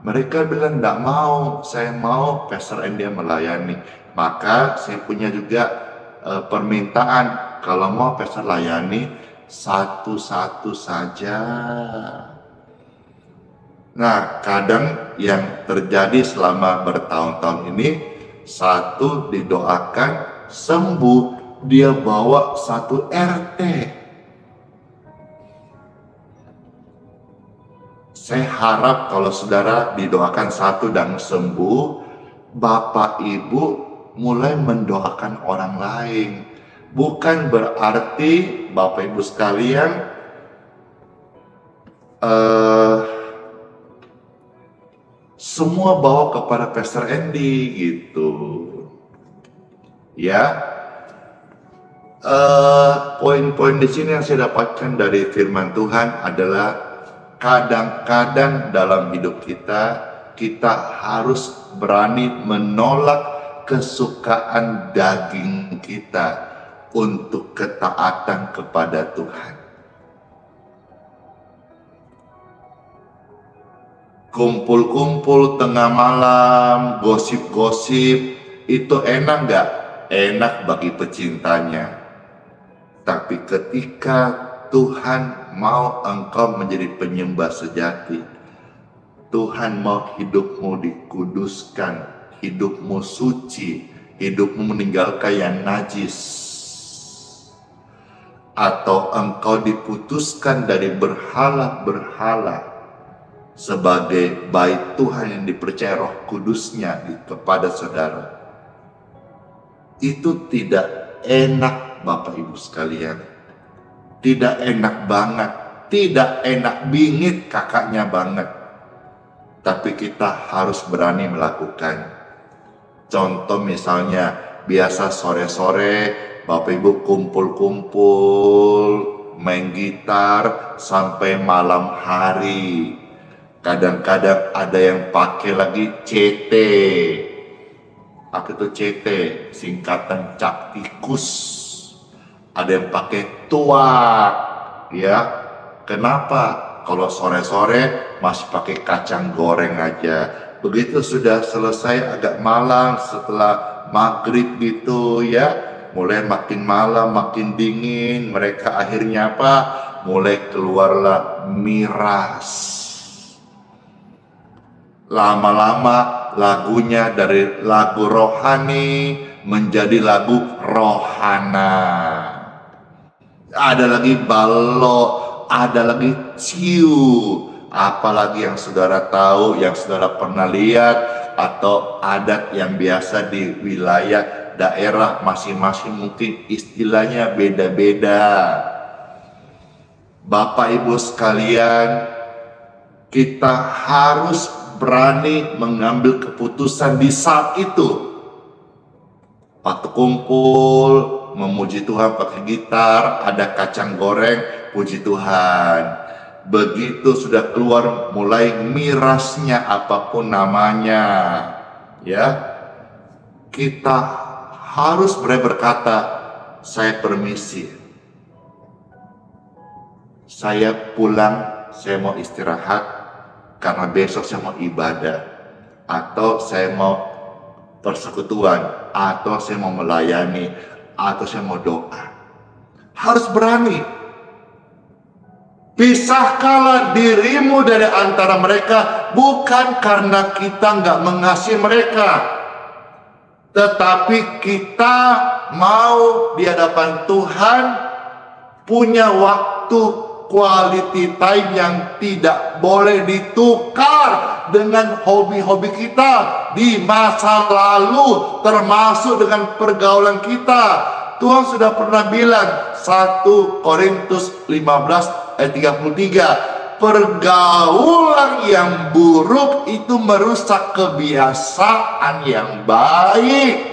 Speaker 2: mereka bilang enggak mau, saya mau Pastor Andi yang melayani. Maka saya punya juga permintaan, kalau mau Pastor layani satu-satu saja. Nah, kadang yang terjadi selama bertahun-tahun ini, 1 didoakan sembuh, dia bawa 1 RT. Saya harap kalau saudara didoakan 1 dan sembuh, Bapak Ibu mulai mendoakan orang lain. Bukan berarti Bapak Ibu sekalian semua bawa kepada Pastor Andy gitu. Ya, poin-poin di sini yang saya dapatkan dari firman Tuhan adalah kadang-kadang dalam hidup kita harus berani menolak kesukaan daging kita untuk ketaatan kepada Tuhan. Kumpul-kumpul tengah malam, gosip-gosip, itu enak nggak? Enak bagi pecintanya. Tapi ketika Tuhan mau engkau menjadi penyembah sejati, Tuhan mau hidupmu dikuduskan, hidupmu suci, hidupmu meninggalkan yang najis, atau engkau diputuskan dari berhala-berhala sebagai bait Tuhan yang dipercaya Roh Kudusnya kepada saudara. Itu tidak enak Bapak Ibu sekalian. Tidak enak banget. Tidak enak bingit kakaknya banget. Tapi kita harus berani melakukan. Contoh misalnya, biasa sore-sore Bapak Ibu kumpul-kumpul, main gitar sampai malam hari. Kadang-kadang ada yang pakai lagi CT. Apa itu CT? Singkatan Cak Tikus. Ada yang pakai tuak, ya. Kenapa? Kalau sore-sore masih pakai kacang goreng aja. Begitu sudah selesai agak malam setelah maghrib gitu ya, mulai makin malam makin dingin, mereka akhirnya apa? Mulai keluarlah miras. Lama-lama lagunya dari lagu rohani menjadi lagu rohana. Ada lagi balok, ada lagi ciu. Apalagi yang saudara tahu, yang saudara pernah lihat, atau adat yang biasa di wilayah daerah masing-masing mungkin istilahnya beda-beda. Bapak Ibu sekalian, kita harus berani mengambil keputusan di saat itu. Waktu kumpul, memuji Tuhan pakai gitar, ada kacang goreng, puji Tuhan. Begitu sudah keluar mulai mirasnya apapun namanya, ya, kita harus berkata, saya permisi, saya pulang, saya mau istirahat karena besok saya mau ibadah, atau saya mau persekutuan, atau saya mau melayani, atau saya mau doa. Harus berani. Pisahkanlah dirimu dari antara mereka, bukan karena kita nggak mengasihi mereka, tetapi kita mau di hadapan Tuhan punya waktu quality time yang tidak boleh ditukar dengan hobi-hobi kita di masa lalu, termasuk dengan pergaulan kita. Tuhan sudah pernah bilang 1 Korintus 15 ayat 33, pergaulan yang buruk itu merusak kebiasaan yang baik.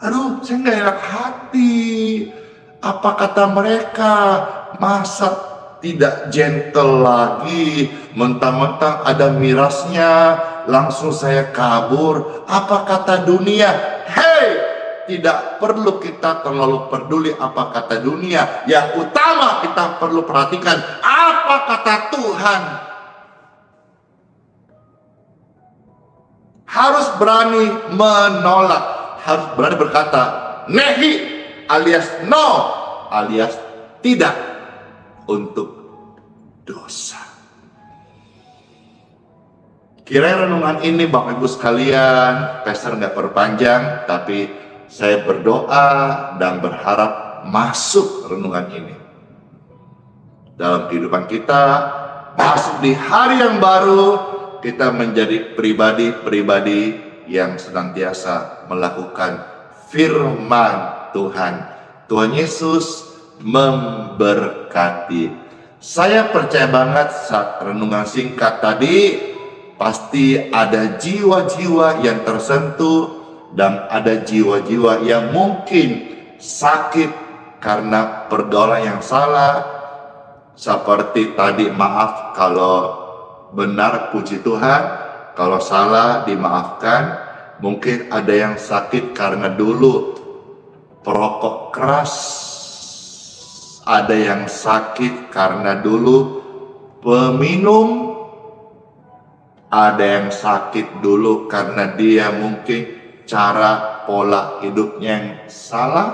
Speaker 2: Aduh, saya nggak enak hati. Apa kata mereka? Masa tidak gentle lagi? Mentang-mentang ada mirasnya, langsung saya kabur. Apa kata dunia? Hey! Tidak perlu kita terlalu peduli apa kata dunia. Yang utama kita perlu perhatikan apa kata Tuhan. Harus berani menolak. Harus berani berkata nehi alias no alias tidak untuk dosa. Kiranya renungan ini Bapak Ibu sekalian, pastor nggak perpanjang, tapi saya berdoa dan berharap masuk renungan ini dalam kehidupan kita, masuk di hari yang baru, kita menjadi pribadi-pribadi yang senantiasa melakukan firman Tuhan. Tuhan Yesus memberkati. Saya percaya banget saat renungan singkat tadi, pasti ada jiwa-jiwa yang tersentuh, dan ada jiwa-jiwa yang mungkin sakit karena pergaulan yang salah. Seperti tadi, maaf kalau benar, puji Tuhan. Kalau salah, dimaafkan. Mungkin ada yang sakit karena dulu perokok keras. Ada yang sakit karena dulu peminum. Ada yang sakit dulu karena dia mungkin cara pola hidupnya yang salah,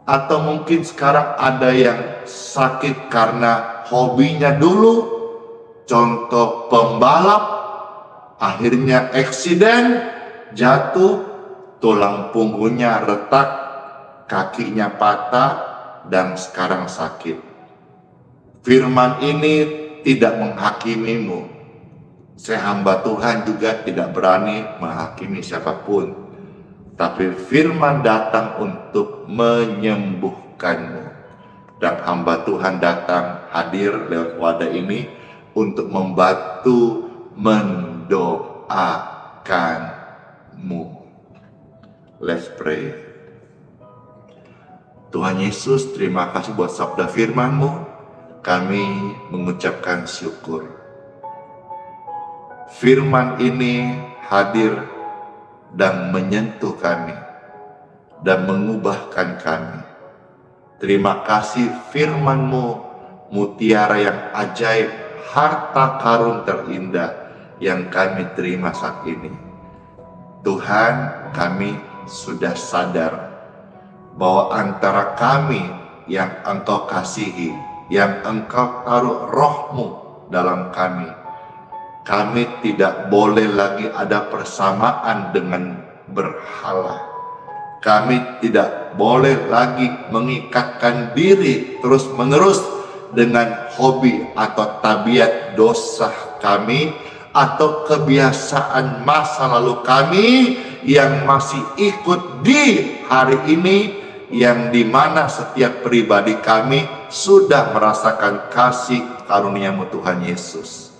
Speaker 2: atau mungkin sekarang ada yang sakit karena hobinya dulu, contoh pembalap, akhirnya eksiden, jatuh, tulang punggungnya retak, kakinya patah, dan sekarang sakit. Firman ini tidak menghakimimu, Saya hamba Tuhan juga tidak berani menghakimi siapapun. Tapi firman datang untuk menyembuhkanmu. Dan hamba Tuhan datang hadir lewat wadah ini untuk membantu mendoakanmu. Let's pray. Tuhan Yesus, terima kasih buat sabda firman-Mu. Kami mengucapkan syukur. Firman ini hadir dan menyentuh kami dan mengubahkan kami. Terima kasih firman-Mu, mutiara yang ajaib, harta karun terindah yang kami terima saat ini. Tuhan, kami sudah sadar bahwa antara kami yang Engkau kasihi, yang Engkau taruh roh-Mu dalam kami tidak boleh lagi ada persamaan dengan berhala. Kami tidak boleh lagi mengikatkan diri terus-menerus dengan hobi atau tabiat dosa kami atau kebiasaan masa lalu kami yang masih ikut di hari ini, yang dimana setiap pribadi kami sudah merasakan kasih karunia-Mu Tuhan Yesus.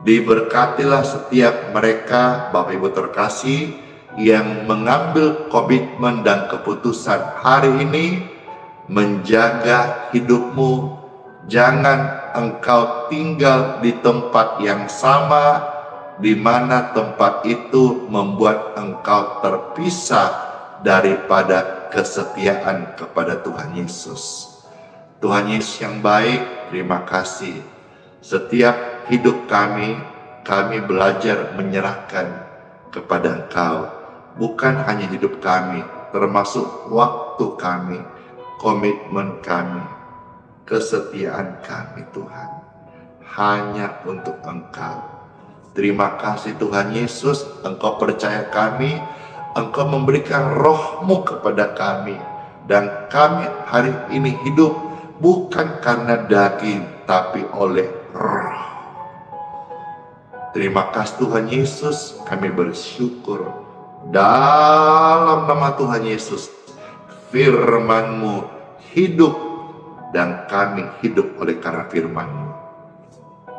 Speaker 2: Diberkatilah setiap mereka, Bapak Ibu terkasih, yang mengambil komitmen dan keputusan hari ini menjaga hidup-Mu. Jangan Engkau tinggal di tempat yang sama, di mana tempat itu membuat Engkau terpisah daripada kesetiaan kepada Tuhan Yesus. Tuhan Yesus yang baik, terima kasih. Setiap hidup kami belajar menyerahkan kepada Engkau. Bukan hanya hidup kami, termasuk waktu kami, komitmen kami, kesetiaan kami Tuhan. Hanya untuk Engkau. Terima kasih Tuhan Yesus, Engkau percaya kami, Engkau memberikan roh-Mu kepada kami. Dan kami hari ini hidup bukan karena daging, tapi oleh roh. Terima kasih Tuhan Yesus, kami bersyukur. Dalam nama Tuhan Yesus, firman-Mu hidup dan kami hidup oleh karena firman-Mu.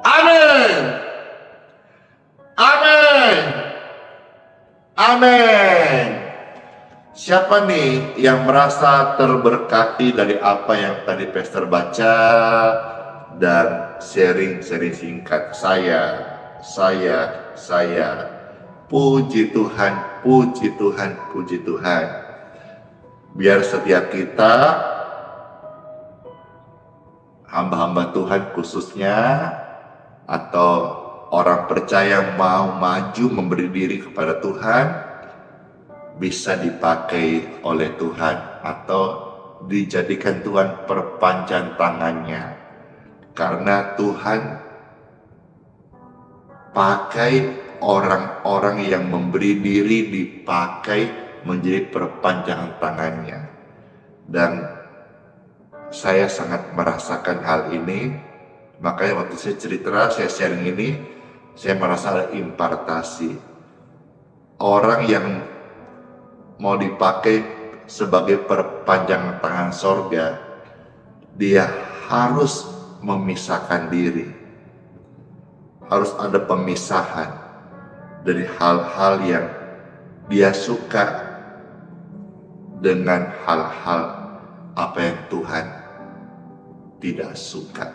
Speaker 2: Amin. Amin. Amin. Siapa nih yang merasa terberkati dari apa yang tadi Pastor baca dan sharing singkat? Saya. Puji Tuhan, puji Tuhan, puji Tuhan. Biar setiap kita, hamba-hamba Tuhan khususnya, atau orang percaya mau maju memberi diri kepada Tuhan, bisa dipakai oleh Tuhan atau dijadikan Tuhan perpanjang tangannya. Karena Tuhan pakai orang-orang yang memberi diri, dipakai menjadi perpanjangan tangannya. Dan saya sangat merasakan hal ini. Makanya waktu saya cerita, saya sharing ini, saya merasa ada impartasi. Orang yang mau dipakai sebagai perpanjangan tangan sorga, dia harus memisahkan diri. Harus ada pemisahan dari hal-hal yang dia suka dengan hal-hal apa yang Tuhan tidak suka.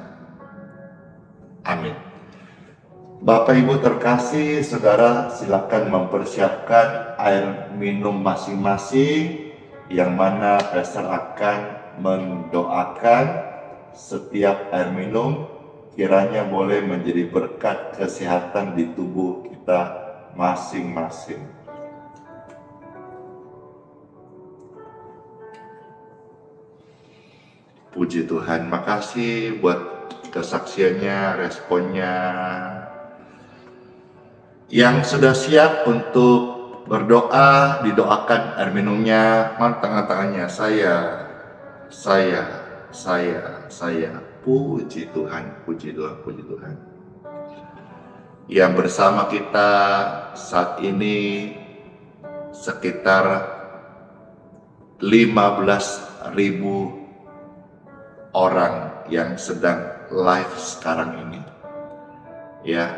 Speaker 2: Amin. Bapak Ibu terkasih, saudara, silakan mempersiapkan air minum masing-masing, yang mana Pastor akan mendoakan setiap air minum kiranya boleh menjadi berkat kesehatan di tubuh kita masing-masing. Puji Tuhan, makasih buat kesaksiannya, responnya. Yang sudah siap untuk berdoa, didoakan air minumnya. Mana tangan-tangannya? Saya. Puji Tuhan, puji Tuhan, puji Tuhan. yang bersama kita saat ini sekitar 15.000 orang yang sedang live sekarang ini. Ya,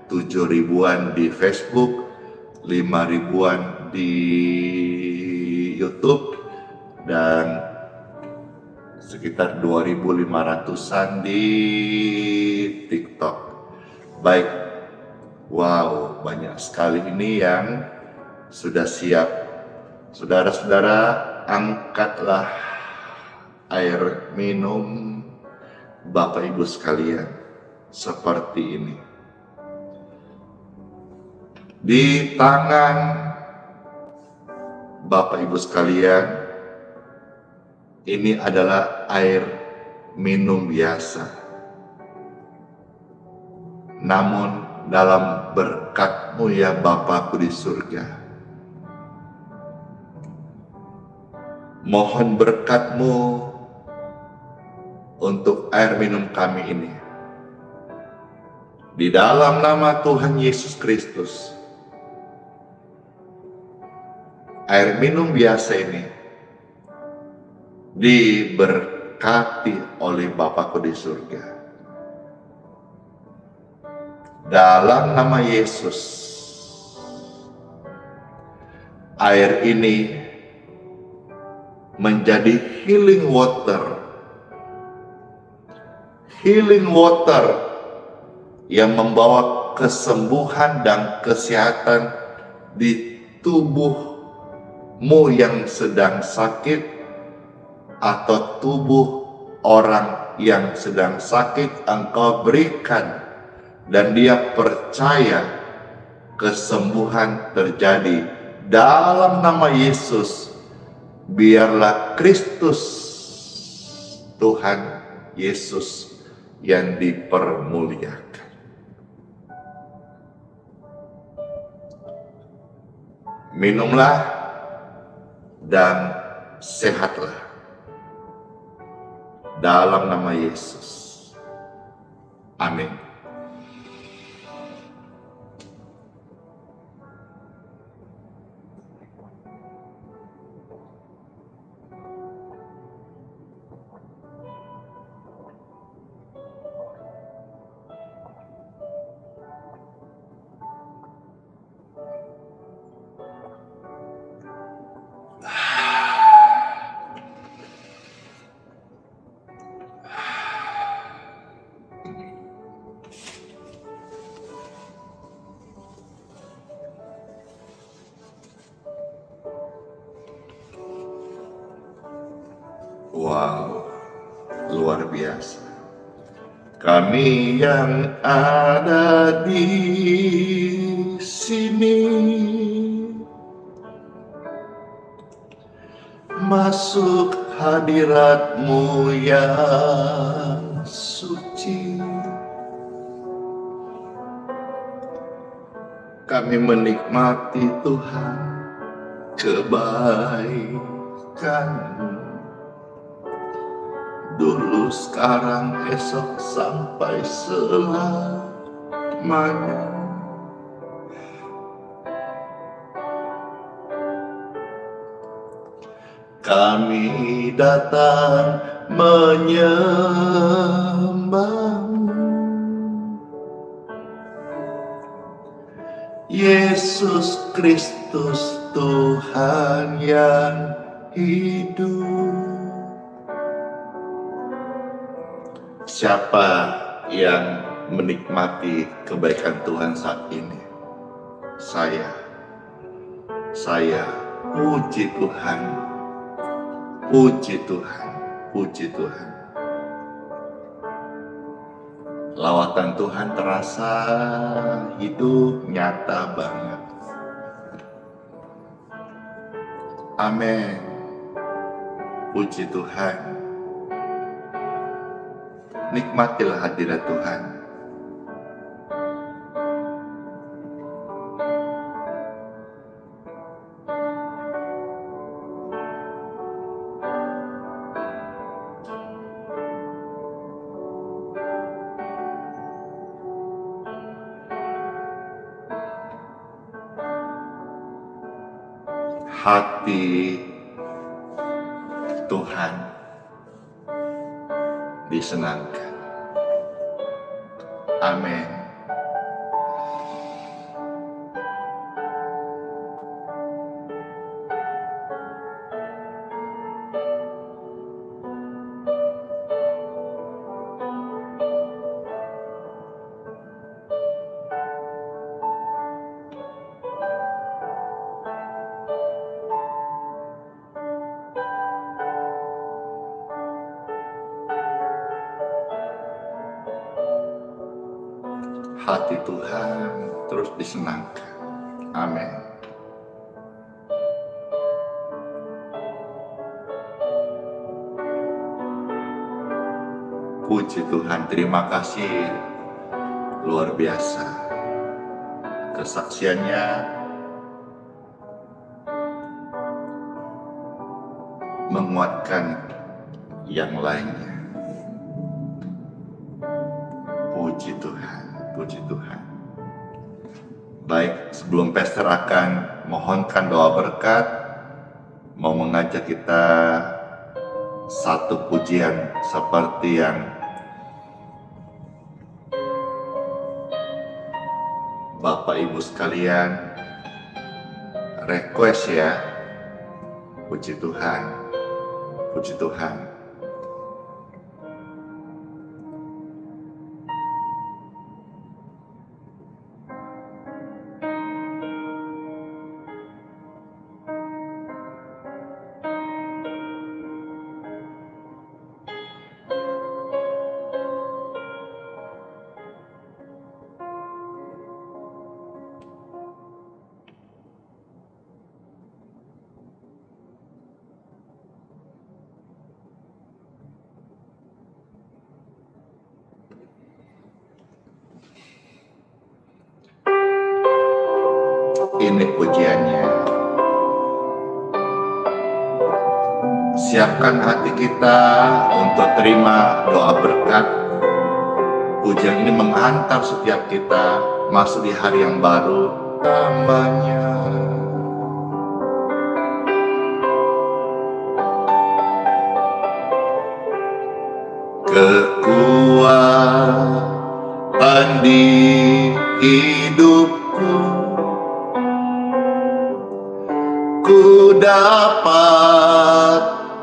Speaker 2: 7 ribuan di Facebook, 5 ribuan di YouTube, dan sekitar 2.500-an di TikTok. Baik, wow, banyak sekali ini yang sudah siap. Saudara-saudara, angkatlah air minum Bapak Ibu sekalian seperti ini. Di tangan Bapak Ibu sekalian, ini adalah air minum biasa. Namun dalam berkat-Mu ya Bapakku di surga, mohon berkat-Mu untuk air minum kami ini. Di dalam nama Tuhan Yesus Kristus, air minum biasa ini diberkati oleh Bapakku di surga. Dalam nama Yesus, air ini menjadi healing water yang membawa kesembuhan dan kesehatan di tubuhmu yang sedang sakit atau tubuh orang yang sedang sakit. Engkau berikan dan dia percaya kesembuhan terjadi dalam nama Yesus. Biarlah Kristus Tuhan Yesus yang dipermuliakan. Minumlah dan sehatlah dalam nama Yesus. Amin. Wow, luar biasa. Kami yang ada di sini masuk hadirat-Mu yang suci. Kami menikmati Tuhan kebaikan-Mu. Dulu, sekarang, esok, sampai selamanya. Kami datang menyembah-Mu, Yesus Kristus Tuhan yang hidup. Siapa yang menikmati kebaikan Tuhan saat ini? Saya. Puji Tuhan. Puji Tuhan. Puji Tuhan. Lawatan Tuhan terasa hidup, nyata banget. Amin. Puji Tuhan. Nikmatilah hadirat Tuhan. hati Tuhan disenangkan. Amin. Hati Tuhan terus disenangkan. Amin. Puji Tuhan, terima kasih luar biasa. Kesaksiannya menguatkan yang lainnya. Puji Tuhan, puji Tuhan. Baik, sebelum Pastor akan mohonkan doa berkat, mau mengajak kita satu pujian seperti yang Bapak Ibu sekalian request ya. Puji Tuhan, puji Tuhan. Ini pujiannya. Siapkan hati kita untuk terima doa berkat. Pujian ini menghantar setiap kita masuk di hari yang baru. Namanya kekuatan di hidupku, ku dapat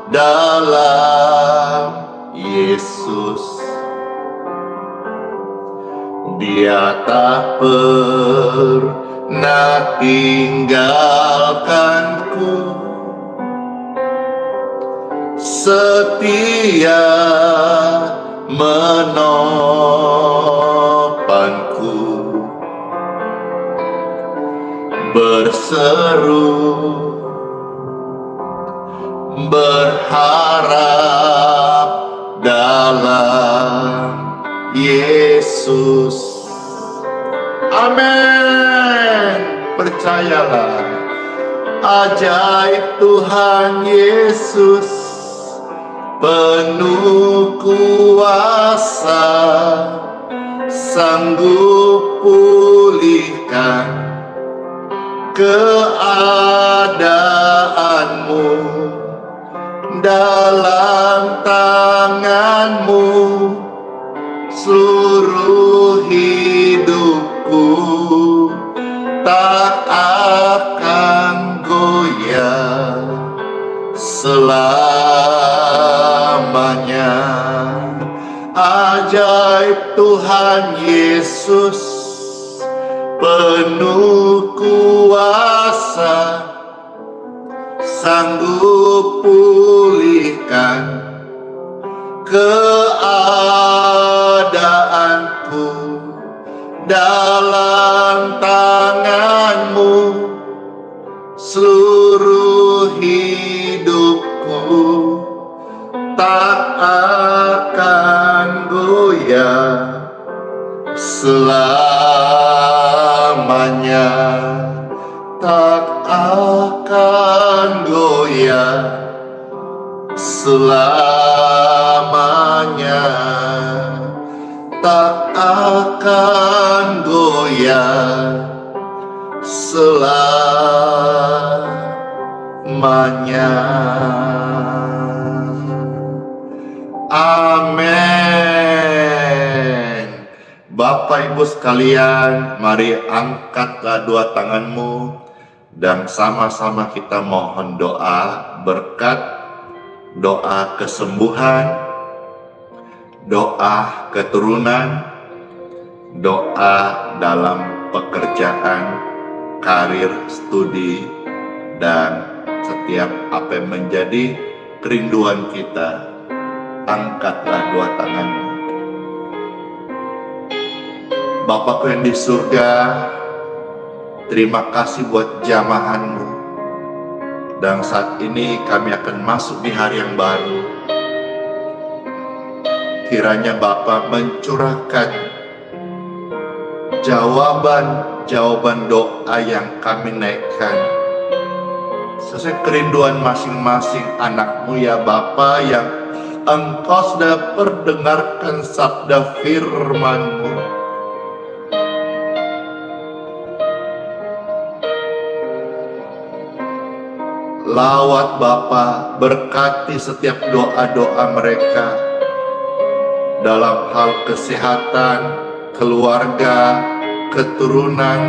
Speaker 2: dalam Yesus. Dia tak pernah tinggalkanku, setia menopangku, berseru berharap dalam Yesus. Amin. Percayalah, ajaib Tuhan Yesus, penuh kuasa, sanggup pulihkan keadaanmu. Dalam tanganmu seluruh hidupku tak akan goyah selamanya. Ajaib Tuhan Yesus, penuh kuasa, sanggup pulihkan keadaanku. Dalam tanganmu seluruh hidupku tak akan goyah selamanya, tak akan goyah selamanya, tak akan goyah selamanya. selamanya. Amin. Bapak Ibu sekalian, mari angkatlah dua tanganmu dan sama-sama kita mohon doa berkat, doa kesembuhan, doa keturunan, doa dalam pekerjaan, karir, studi, dan setiap apa yang menjadi kerinduan kita. Angkatlah dua tanganmu. Bapakku yang di surga, terima kasih buat jamahanmu. Dan saat ini kami akan masuk di hari yang baru. Kiranya Bapa mencurahkan jawaban doa yang kami naikkan sesuai kerinduan masing-masing anakmu ya Bapa, yang Engkau sudah perdengarkan sabda firman-Mu. Lawat Bapa, berkati setiap doa-doa mereka dalam hal kesehatan, keluarga, keturunan,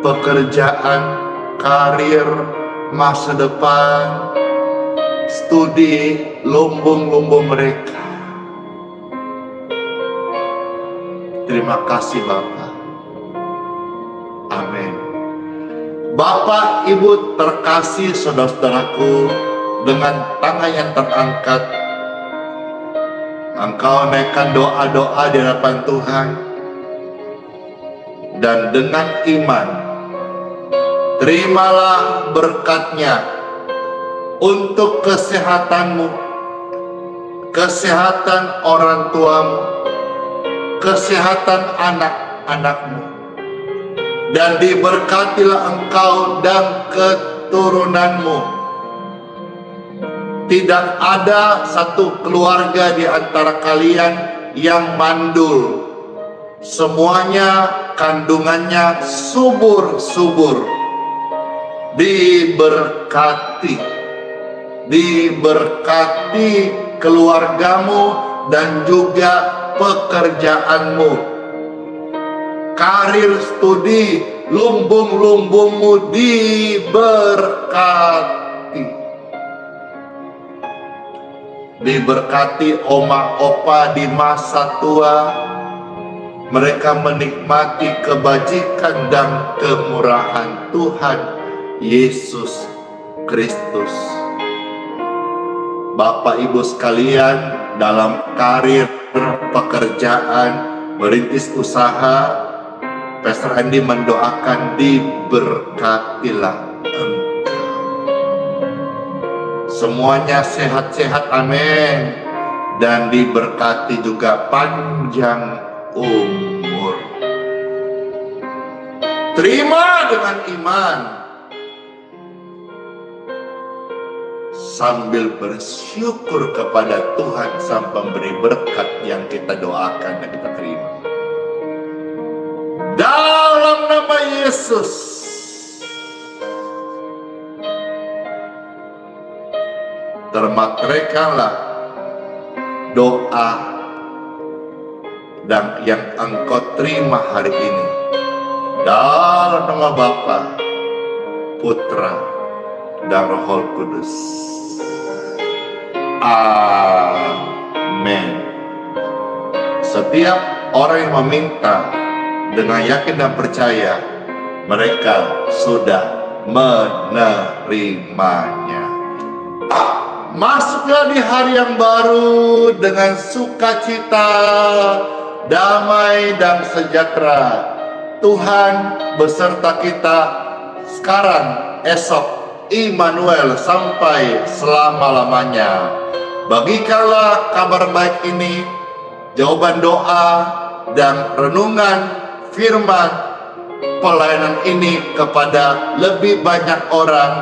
Speaker 2: pekerjaan, karir, masa depan, studi, lumbung-lumbung mereka. Terima kasih Bapa. Amin. Bapak, Ibu terkasih, saudara-saudaraku, dengan tangan yang terangkat, engkau naikkan doa-doa di hadapan Tuhan. Dan dengan iman, terimalah berkat-Nya untuk kesehatanmu, kesehatan orang tuamu, kesehatan anak-anakmu, dan diberkatilah engkau dan keturunanmu. Tidak ada satu keluarga di antara kalian yang mandul. Semuanya kandungannya subur-subur, diberkati keluargamu dan juga pekerjaanmu, karir, studi, lumbung-lumbungmu diberkati oma opa di masa tua. Mereka menikmati kebajikan dan kemurahan Tuhan Yesus Kristus. Bapak Ibu sekalian, dalam karir, pekerjaan, merintis usaha, Pastor Andi mendoakan diberkatilah engkau. Semuanya sehat-sehat, amin. Dan diberkati juga panjang umur. Terima dengan iman, sambil bersyukur kepada Tuhan sang pemberi berkat yang kita doakan dan kita terima. Dalam nama Yesus, termateraikanlah doa dan yang engkau terima hari ini. Dalam nama Bapa, Putra, dan Roh Kudus. Amin. Setiap orang yang meminta dengan yakin dan percaya, mereka sudah menerimanya. Masuklah di hari yang baru dengan sukacita, damai dan sejahtera. Tuhan beserta kita sekarang, esok, Immanuel sampai selama-lamanya. Bagikanlah kabar baik ini, jawaban doa dan renungan firman pelayanan ini kepada lebih banyak orang,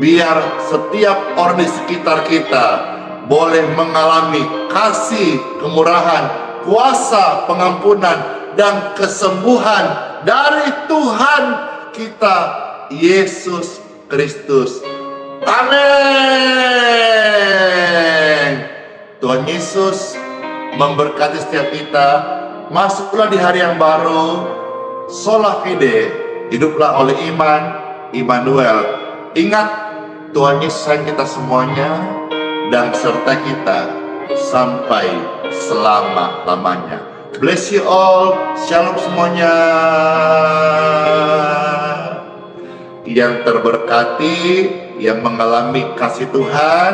Speaker 2: biar setiap orang di sekitar kita boleh mengalami kasih, kemurahan, kuasa, pengampunan, dan kesembuhan dari Tuhan kita Yesus Kristus. Amin. Tuhan Yesus memberkati setiap kita. Masuklah di hari yang baru. Sola fide, hiduplah oleh iman. Immanuel. Ingat, Tuhan Yesus sayang kita semuanya dan serta kita sampai selama-lamanya. Bless you all. Shalom semuanya. Yang terberkati, yang mengalami kasih Tuhan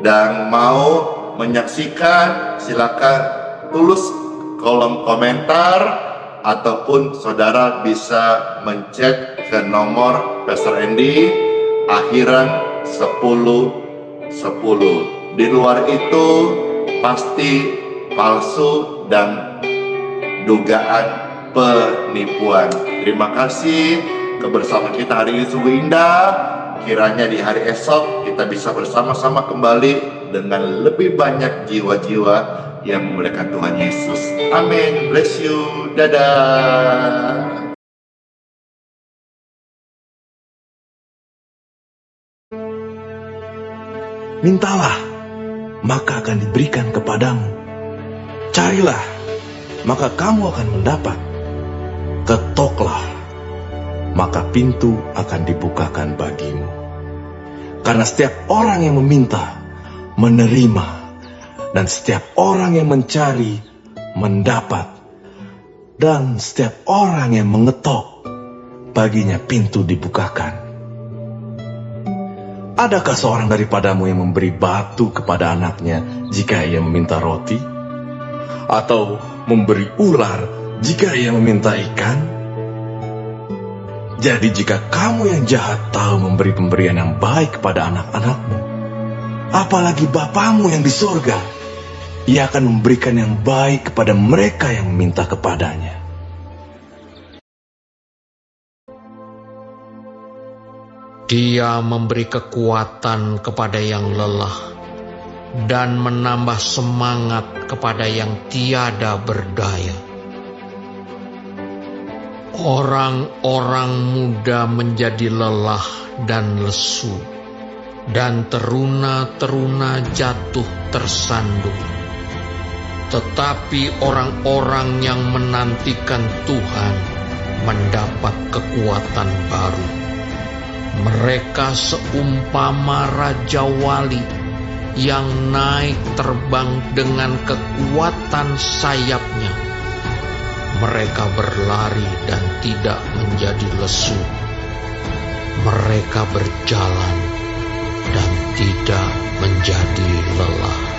Speaker 2: dan mau menyaksikan, silakan tulis kolom komentar ataupun saudara bisa mencet ke nomor Pastor Andy akhiran 1010. Di luar itu pasti palsu dan dugaan penipuan. Terima kasih. Kebersamaan kita hari ini sungguh indah. Kiranya di hari esok kita bisa bersama-sama kembali dengan lebih banyak jiwa-jiwa yang memuliakan Tuhan Yesus. Amin. Bless you. Dadah.
Speaker 1: Mintalah, maka akan diberikan kepadamu. Carilah, maka kamu akan mendapat. Ketoklah, maka pintu akan dibukakan bagimu. Karena setiap orang yang meminta, menerima, dan setiap orang yang mencari, mendapat. Dan setiap orang yang mengetok, baginya pintu dibukakan. Adakah seorang daripadamu yang memberi batu kepada anaknya jika ia meminta roti? Atau memberi ular jika ia meminta ikan? Jadi jika kamu yang jahat tahu memberi pemberian yang baik kepada anak-anakmu, apalagi Bapamu yang di surga, Ia akan memberikan yang baik kepada mereka yang meminta kepadanya.
Speaker 3: Dia memberi kekuatan kepada yang lelah dan menambah semangat kepada yang tiada berdaya. Orang-orang muda menjadi lelah dan lesu, dan teruna-teruna jatuh tersandung. Tetapi orang-orang yang menantikan Tuhan mendapat kekuatan baru. Mereka seumpama Raja Wali yang naik terbang dengan kekuatan sayapnya. Mereka berlari dan tidak menjadi lesu. Mereka berjalan dan tidak menjadi lelah.